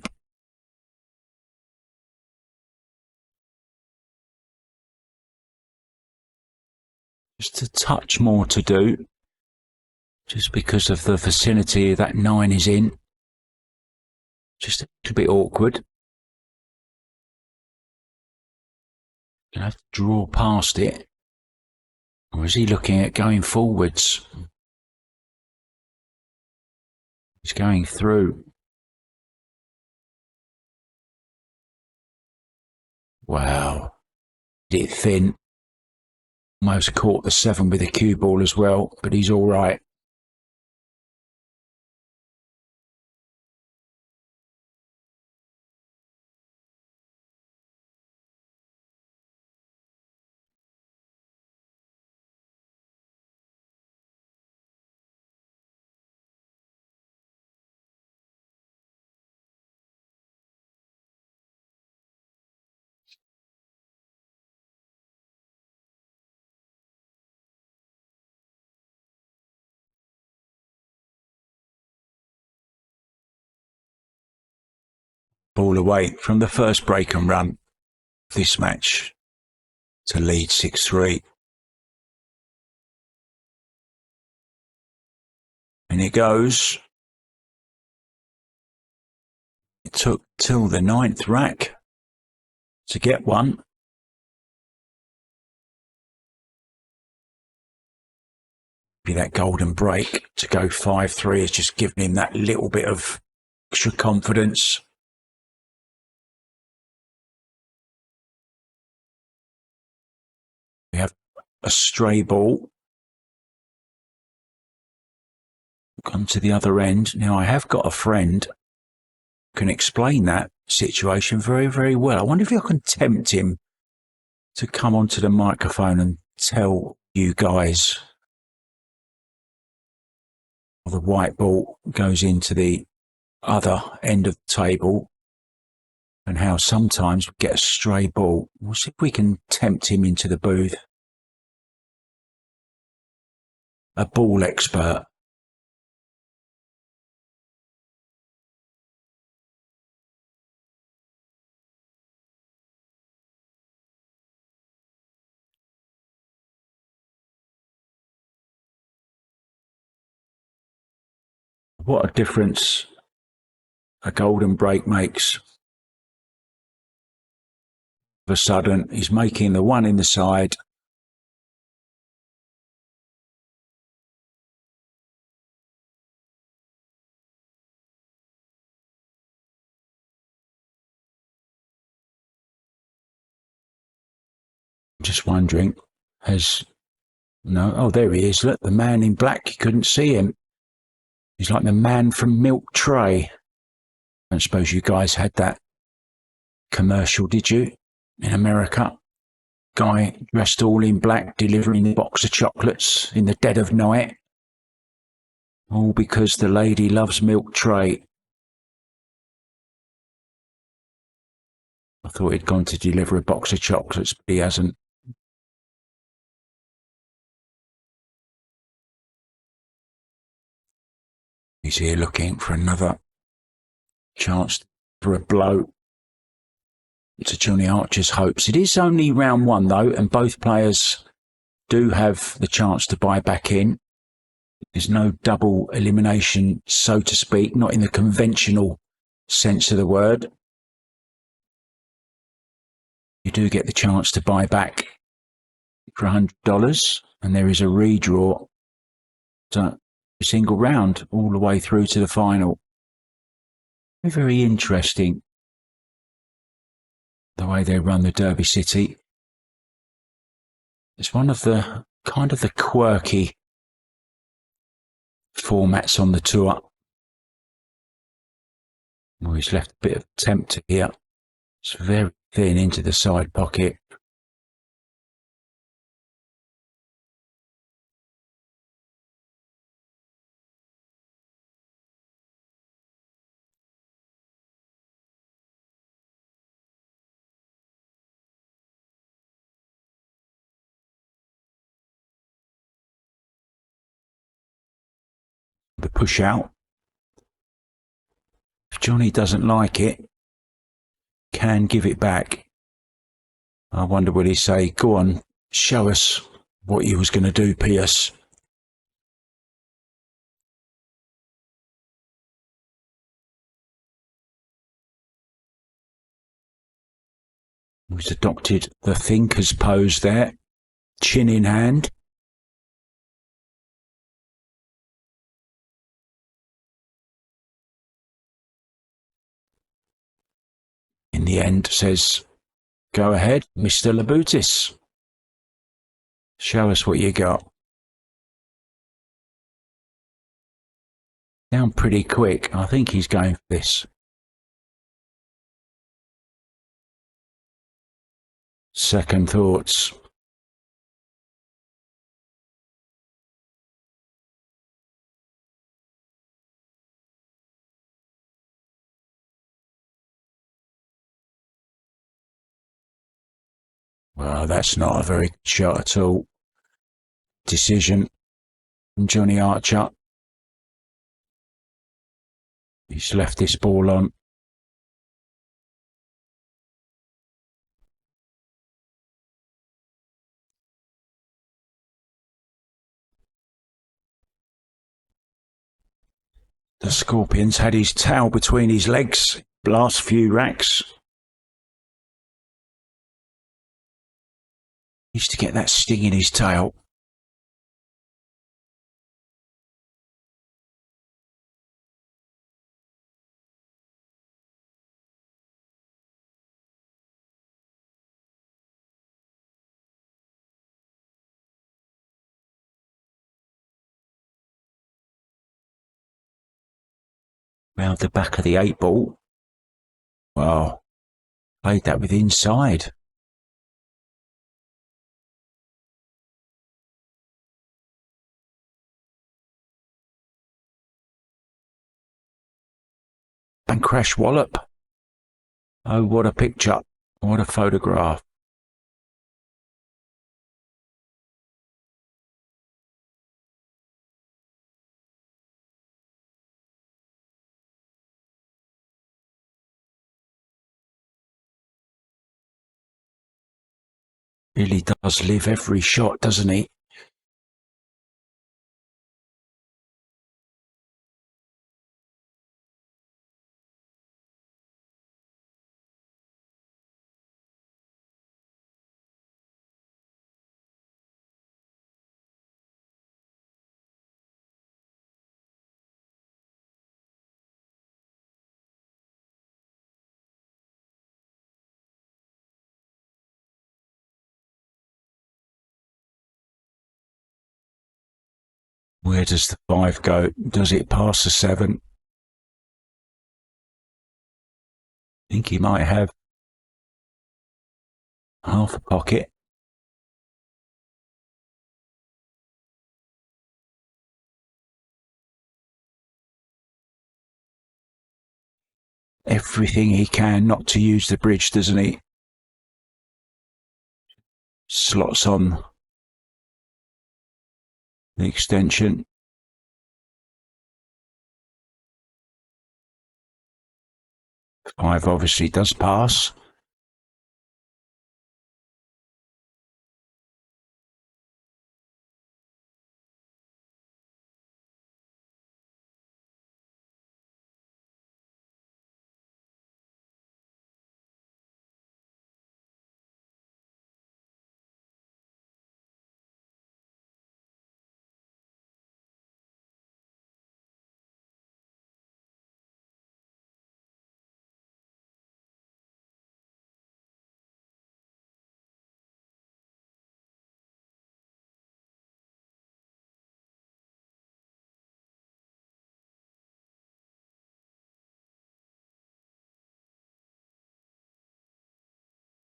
Just a touch more to do. Just because of the vicinity that 9 is in. Just a little bit awkward. Gonna have to draw past it. Or is he looking at going forwards? He's going through. Wow. Did it thin. Almost caught the 7 with a cue ball as well, but he's all right. Ball away from the first break and run this match to lead 6-3. And it goes. It took till the 9th rack to get one. That golden break to go 5-3 has just given him that little bit of extra confidence. We have a stray ball. Come to the other end. Now I have got a friend who can explain that situation very, very well. I wonder if I can tempt him to come onto the microphone and tell you guys the white ball goes into the other end of the table and how sometimes we get a stray ball. We'll see if we can tempt him into the booth. A ball expert. What a difference a golden break makes. All of a sudden, he's making the one in the side. I'm just wondering, oh, there he is. Look, the man in black, you couldn't see him. He's like the man from Milk Tray. I don't suppose you guys had that commercial, did you? In America, guy dressed all in black delivering a box of chocolates in the dead of night. All because the lady loves Milk Tray. I thought he'd gone to deliver a box of chocolates, but he hasn't. He's here looking for another chance for a blow to Johnny Archer's hopes. It is only round 1 though, and both players do have the chance to buy back in. There's no double elimination, so to speak, not in the conventional sense of the word. You do get the chance to buy back for $100, and there is a redraw to a single round all the way through to the final. Very interesting the way they run the Derby City. It's one of the kind of the quirky formats on the tour. Well, he's left a bit of tempt here. It's very thin into the side pocket. The push out. If Johnny doesn't like it, can give it back. I wonder will he say, go on, show us what you was going to do, Pijus. He's adopted the thinker's pose there, chin in hand. In the end, says, go ahead, Mr. Labutis. Show us what you got. Down pretty quick. I think he's going for this. Second thoughts. Well, that's not a very good shot at all. Decision from Johnny Archer. He's left this ball on. The Scorpion's had his tail between his legs last few racks. Used to get that sting in his tail. Round the back of the 8 ball. Wow. Played that with inside. And crash wallop. Oh, what a picture. What a photograph. Really does live every shot, doesn't he? Where does the 5 go? Does it pass the 7? I think he might have half a pocket. Everything he can not to use the bridge, doesn't he? Slots on the extension. Five obviously does pass.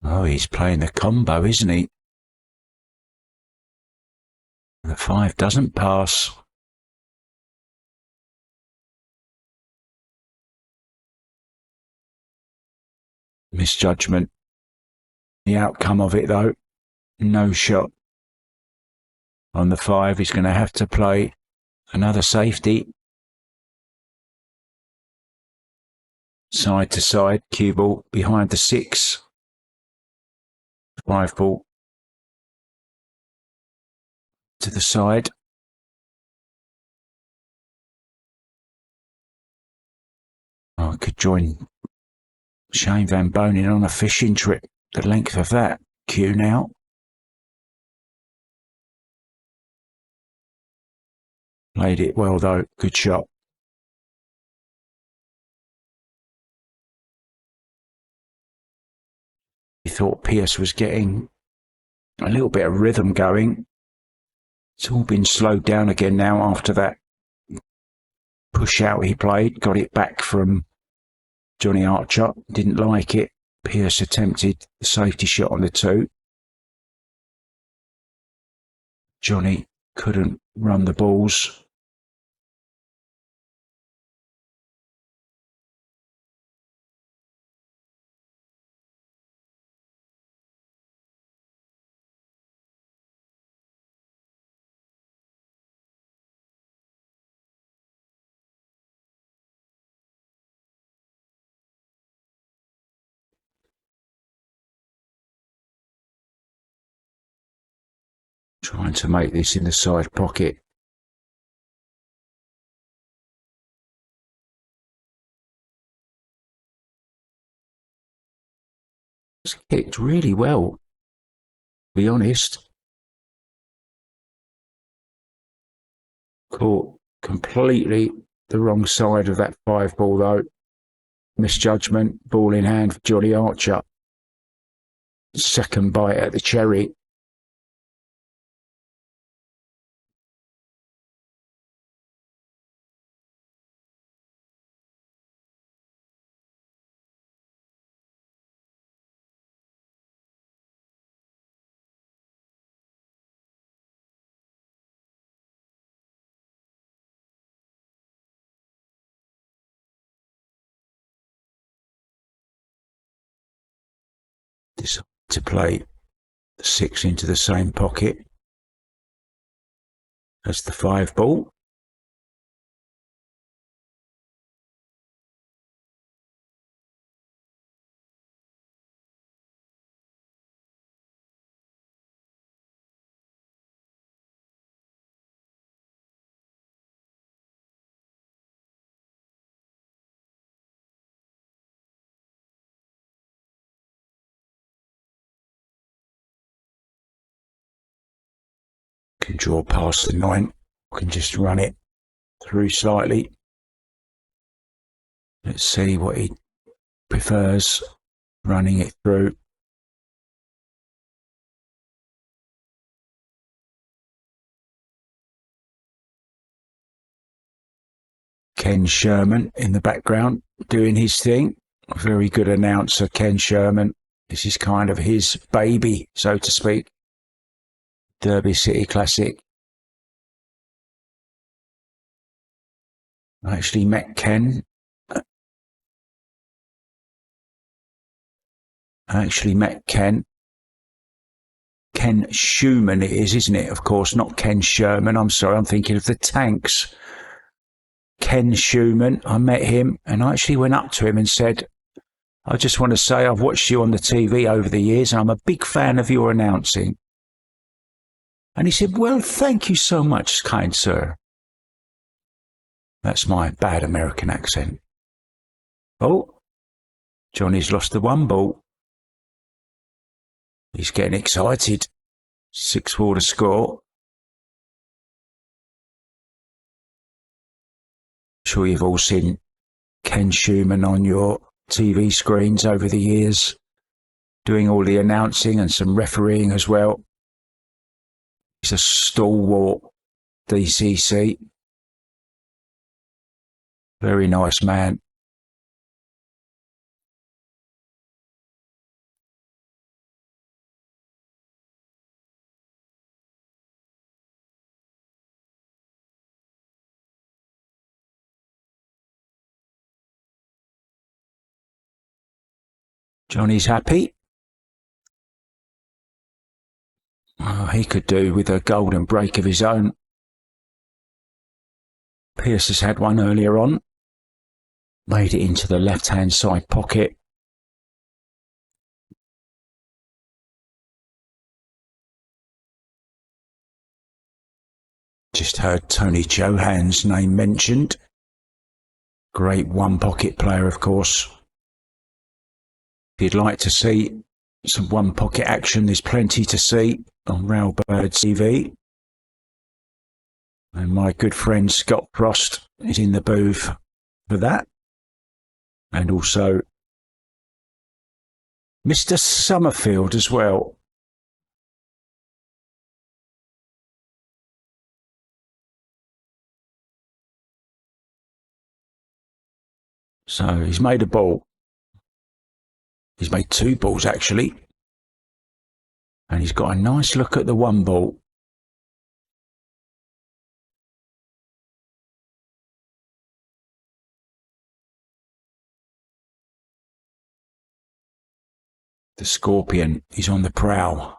Oh, he's playing the combo, isn't he? The 5 doesn't pass. Misjudgment. The outcome of it, though, no shot. On the 5, he's going to have to play another safety. Side to side, cue ball behind the 6. 5 ball to the side. Oh, I could join Shane Van Bonen on a fishing trip. The length of that cue now. Played it well though. Good shot. He thought Pijus was getting a little bit of rhythm going. It's all been slowed down again now after that push out he played. Got it back from Johnny Archer. Didn't like it. Pijus attempted the safety shot on the 2. Johnny couldn't run the balls. Trying to make this in the side pocket. It's kicked really well, to be honest. Caught completely the wrong side of that 5 ball though. Misjudgment, ball in hand for Johnny Archer. Second bite at the cherry. Decided to play the 6 into the same pocket as the 5 ball. Can draw past the 9. Can just run it through slightly. Let's see what he prefers, running it through. Ken Sherman in the background doing his thing. A very good announcer, Ken Sherman. This is kind of his baby, so to speak. Derby City Classic. I actually met Ken. Ken Schumann it is, isn't it? Of course, not Ken Sherman. I'm sorry, I'm thinking of the Tanks. Ken Schumann, I met him and I actually went up to him and said, I just want to say I've watched you on the TV over the years and I'm a big fan of your announcing. And he said, well, thank you so much, kind sir. That's my bad American accent. Oh, Johnny's lost the 1 ball. He's getting excited. 6-4 to score. I'm sure you've all seen Ken Schumann on your TV screens over the years, doing all the announcing and some refereeing as well. He's a stalwart DCC. Very nice man. Johnny's happy. Oh, he could do with a golden break of his own. Pijus has had one earlier on. Made it into the left-hand side pocket. Just heard Tony Johan's name mentioned. Great 1-pocket player, of course. If you'd like to see some 1-pocket action, there's plenty to see on Railbird TV. And my good friend Scott Frost is in the booth for that. And also Mr. Summerfield as well. So he's made a ball. He's made 2 balls actually. And he's got a nice look at the 1 ball. The Scorpion is on the prowl.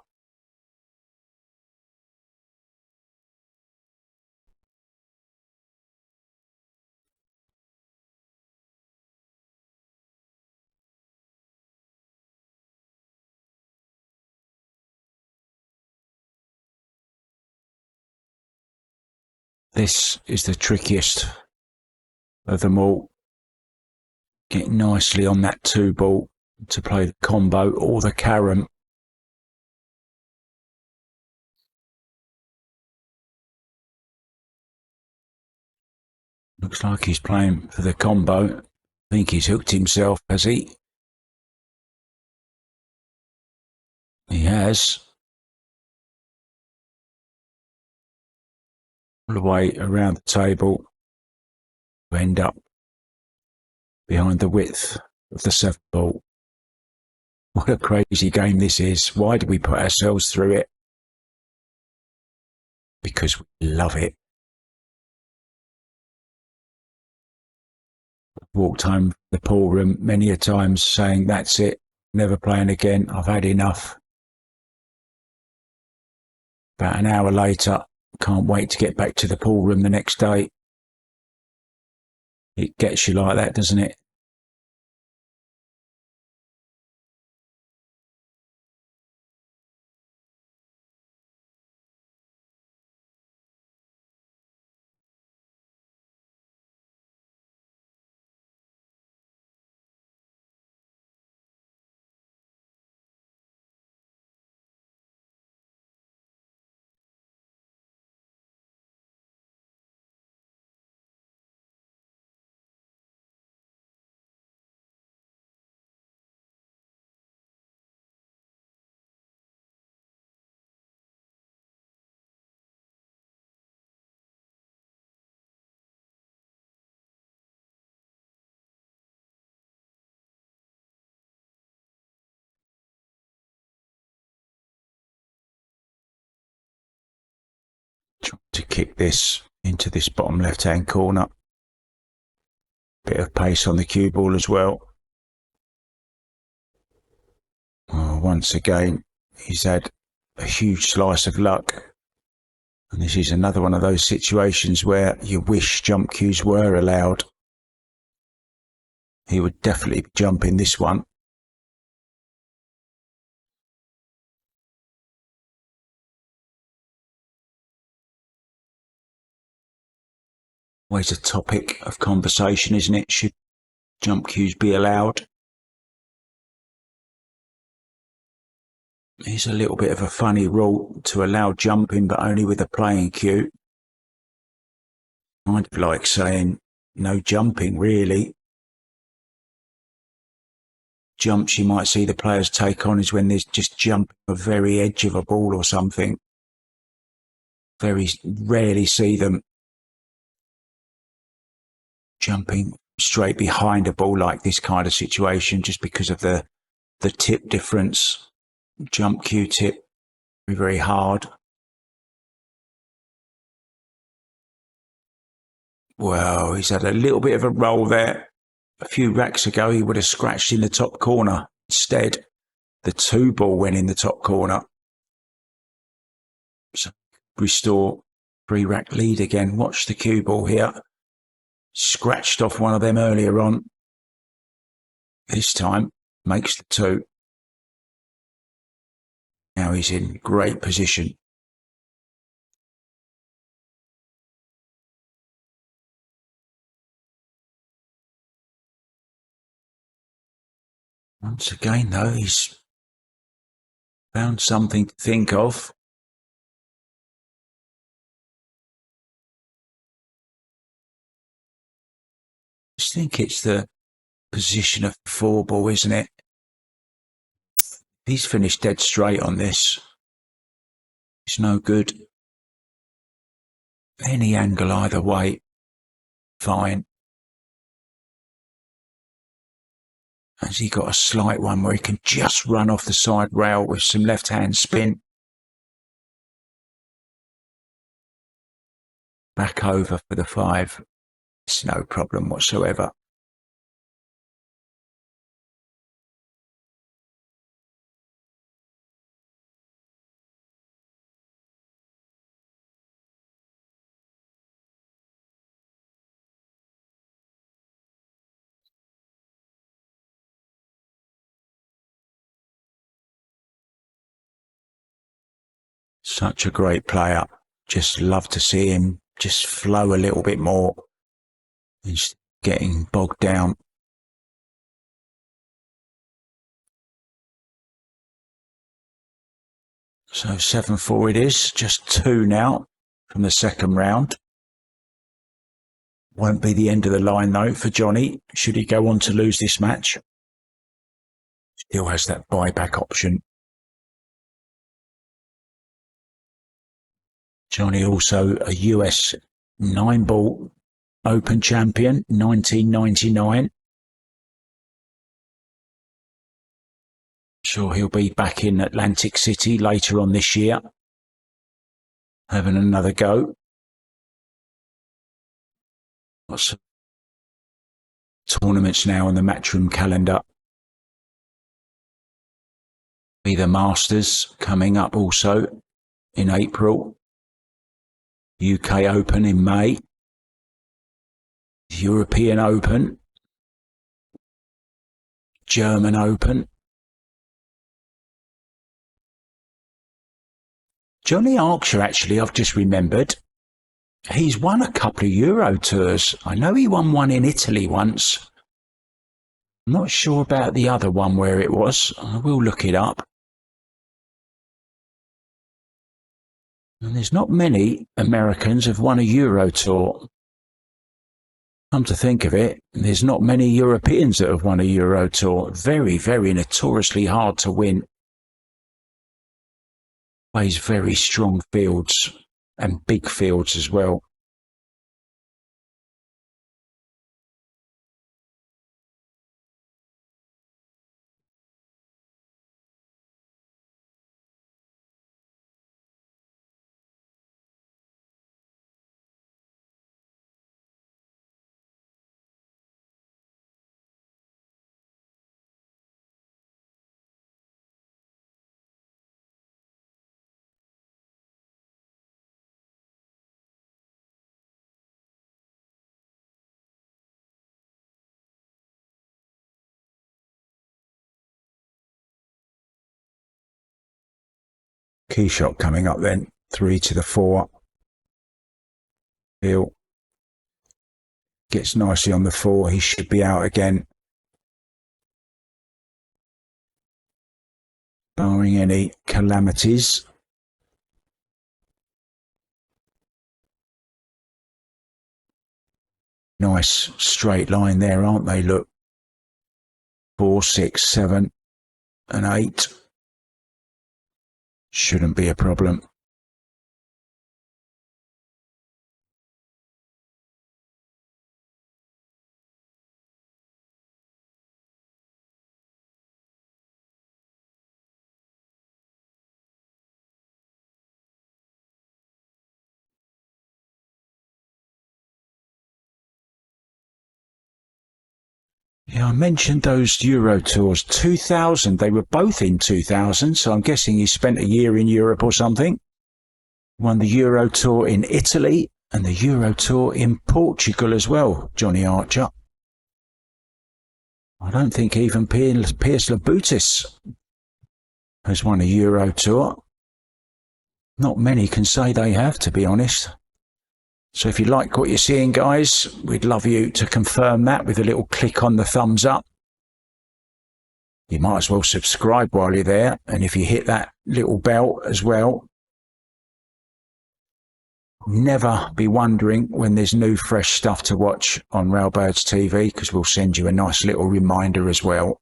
This is the trickiest of them all. Get nicely on that 2 ball to play the combo or the carom. Looks like he's playing for the combo. I think he's hooked himself, has he? He has. All the way around the table to end up behind the width of the 7 ball. What a crazy game this is. Why do we put ourselves through it? Because we love it. Walked home from the pool room many a times saying, that's it, never playing again, I've had enough. About an hour later, can't wait to get back to the pool room the next day. It gets you like that, doesn't it? Trying to kick this into this bottom left-hand corner. Bit of pace on the cue ball as well. Oh, once again, he's had a huge slice of luck. And this is another one of those situations where you wish jump cues were allowed. He would definitely be jumping this one. Always a topic of conversation, isn't it? Should jump cues be allowed? It's a little bit of a funny rule to allow jumping, but only with a playing cue. Kind of like saying no jumping, really. Jumps you might see the players take on is when there's just jumping the very edge of a ball or something. Very rarely see them jumping straight behind a ball like this kind of situation, just because of the tip difference. Jump cue tip, very, very hard. Well, he's had a little bit of a roll there. A few racks ago, he would have scratched in the top corner. Instead, the 2 ball went in the top corner. So restore 3-rack lead again. Watch the cue ball here. Scratched off one of them earlier on. This time, makes the 2. Now he's in great position. Once again, though, he's found something to think of. I just think it's the position of the 4 ball, isn't it? He's finished dead straight on this. It's no good. Any angle either way, fine. Has he got a slight one where he can just run off the side rail with some left-hand spin? Back over for the 5. It's no problem whatsoever. Such a great player. Just love to see him just flow a little bit more. He's getting bogged down. So 7-4 it is. Just 2 now from the second round. Won't be the end of the line though for Johnny, should he go on to lose this match. Still has that buyback option. Johnny also a US 9-ball Open champion, 1999. Sure he'll be back in Atlantic City later on this year, having another go. Lots of tournaments now on the Matchroom calendar. Be the Masters coming up also in April. UK Open in May. European Open. German Open. Johnny Archer, actually, I've just remembered, he's won a couple of Euro Tours. I know he won one in Italy once. I'm not sure about the other one where it was. I will look it up. And there's not many Americans have won a Euro Tour. Come to think of it, there's not many Europeans that have won a Euro Tour. Very, very notoriously hard to win. Plays very strong fields and big fields as well. Key shot coming up then, 3 to the 4. Bill gets nicely on the 4, he should be out again. Barring any calamities. Nice straight line there, aren't they? Look. 4, 6, 7 and 8. Shouldn't be a problem. Yeah, I mentioned those Euro Tours. 2000, they were both in 2000, so I'm guessing he spent a year in Europe or something. Won the Euro Tour in Italy and the Euro Tour in Portugal as well, Johnny Archer. I don't think even Pijus Labutis has won a Euro Tour. Not many can say they have, to be honest. So if you like what you're seeing, guys, we'd love you to confirm that with a little click on the thumbs up. You might as well subscribe while you're there. And if you hit that little bell as well, never be wondering when there's new fresh stuff to watch on Railbirds TV, because we'll send you a nice little reminder as well.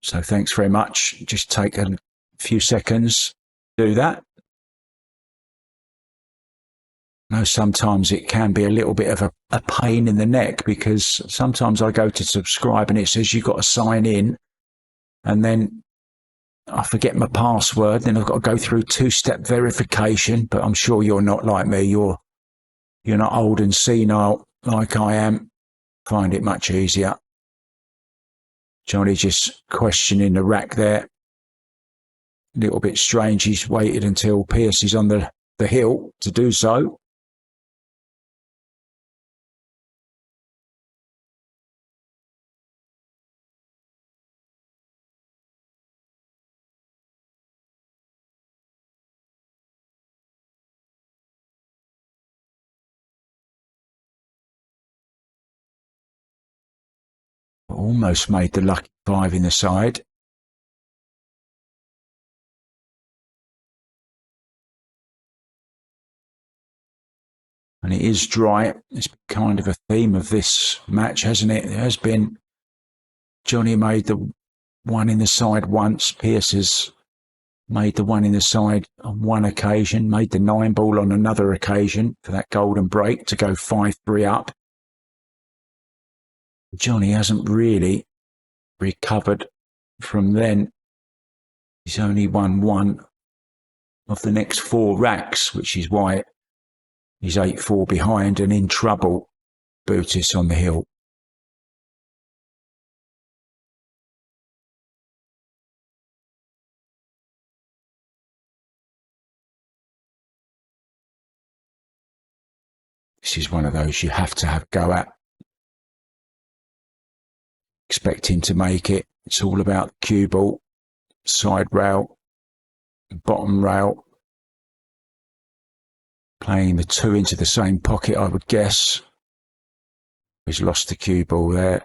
So thanks very much. Just take a few seconds to do that. know sometimes it can be a little bit of a pain in the neck, because sometimes I go to subscribe and it says you've got to sign in, and then I forget my password, then I've got to go through two-step verification. But I'm sure you're not like me. You're not old and senile like I am. Find it much easier. Johnny just questioning the rack there. A little bit strange. He's waited until Pierce is on the hill to do so. Almost made the lucky 5 in the side. And it is dry. It's kind of a theme of this match, hasn't it? It has been. Johnny made the 1 in the side once. Pierce has made the 1 in the side on one occasion, made the 9 ball on another occasion for that golden break to go 5-3 up. Johnny hasn't really recovered from then. He's only won 1 of the next 4 racks, which is why he's 8-4 behind and in trouble. Labutis on the hill. This is one of those you have to have go at. Expect him to make it. It's all about cue ball, side rail, bottom rail. Playing the 2 into the same pocket, I would guess. He's lost the cue ball there.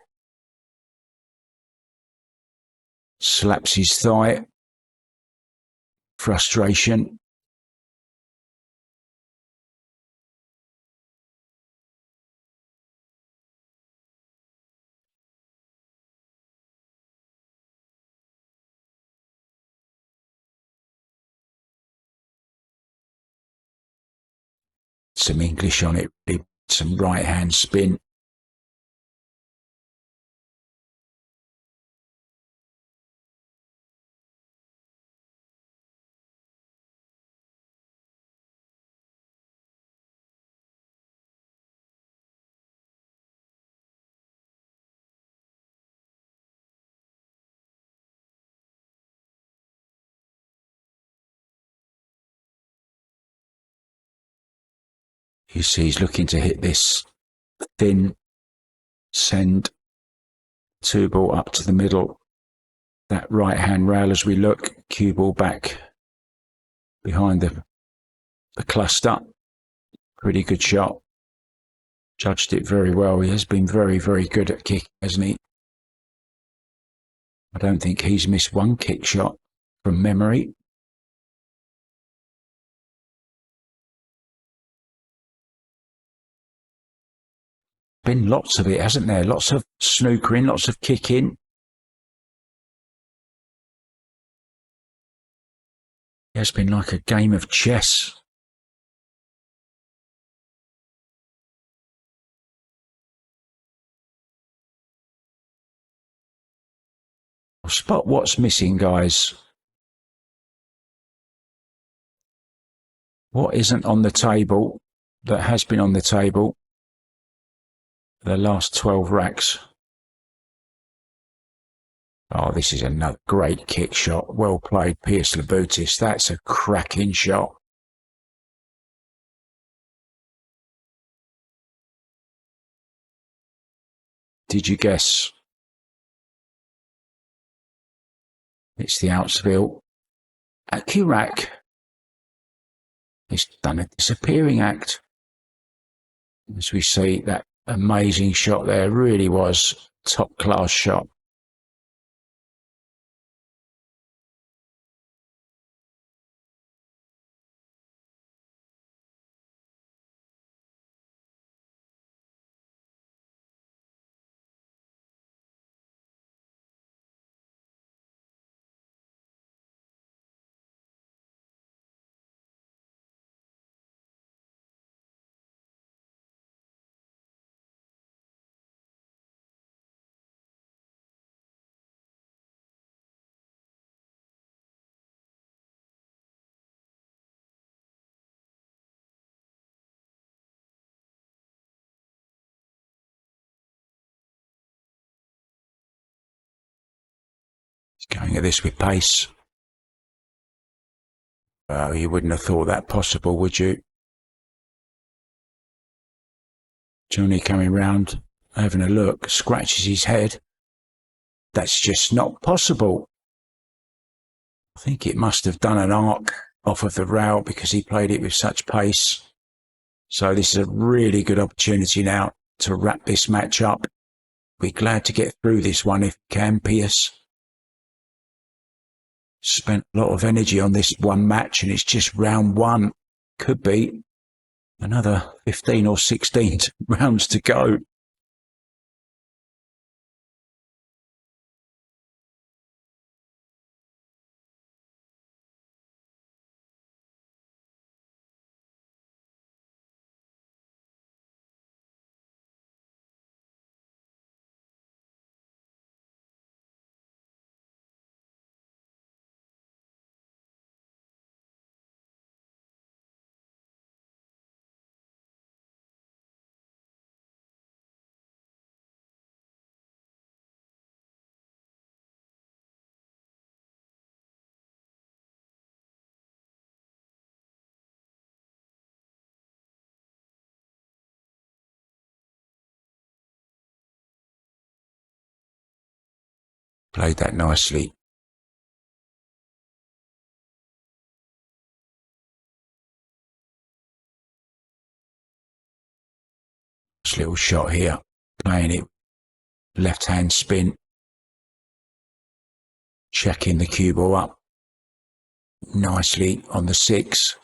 Slaps his thigh. Frustration. Some English on it, some right hand spin. You see he's looking to hit this thin send 2 ball up to the middle. That right hand rail as we look, cue ball back behind the cluster. Pretty good shot. Judged it very well. He has been very, very good at kicking, hasn't he? I don't think he's missed 1 kick shot from memory. Been lots of it, hasn't there? Lots of snookering, lots of kicking. It has been like a game of chess. I'll spot what's missing, guys. What isn't on the table that has been on the table the last 12 racks? Oh, this is another great kick shot. Well played, Pierce Labutis. That's a cracking shot. Did you guess? It's the Outsville Accurac. It's done a disappearing act. As we see, that amazing shot there really was top class shot. Swing of this with pace. Well, you wouldn't have thought that possible, would you? Johnny coming round, having a look, scratches his head. That's just not possible. I think it must have done an arc off of the rail because he played it with such pace. So this is a really good opportunity now to wrap this match up. Be glad to get through this one if we can, Pijus. Spent a lot of energy on this one match and it's just round one. Could be another 15 or 16 rounds to go. Played that nicely. This little shot here, playing it left hand spin, checking the cue ball up nicely on the 6.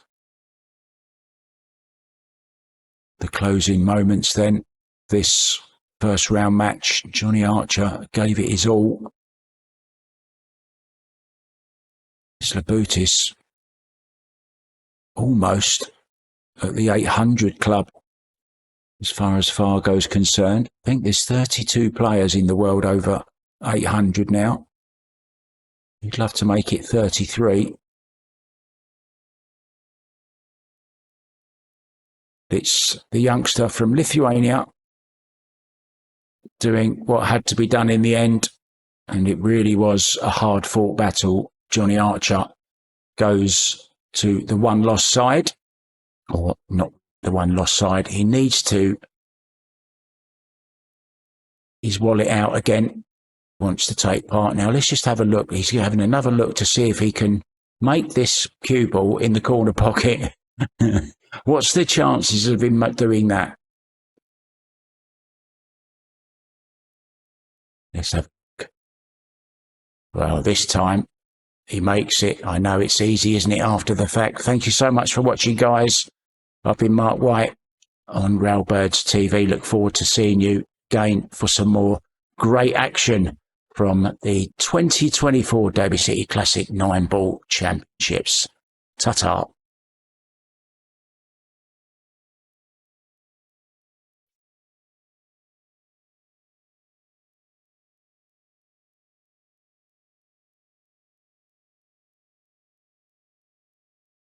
The closing moments then, this first round match, Johnny Archer gave it his all. It's Labutis almost at the 800 club as far as Fargo's concerned. I think there's 32 players in the world over 800 now. He'd love to make it 33. It's the youngster from Lithuania doing what had to be done in the end, and it really was a hard-fought battle. Johnny Archer goes to the one-loss side, or not the one-loss side. He needs to his wallet out again, wants to take part. Now, let's just have a look. He's having another look to see if he can make this cue ball in the corner pocket. What's the chances of him doing that? Let's have a look. Well, this time he makes it. I know it's easy, isn't it, after the fact? Thank you so much for watching, guys. I've been Mark White on Railbirds TV. Look forward to seeing you again for some more great action from the 2024 Derby City Classic 9-Ball Championships. Ta-ta.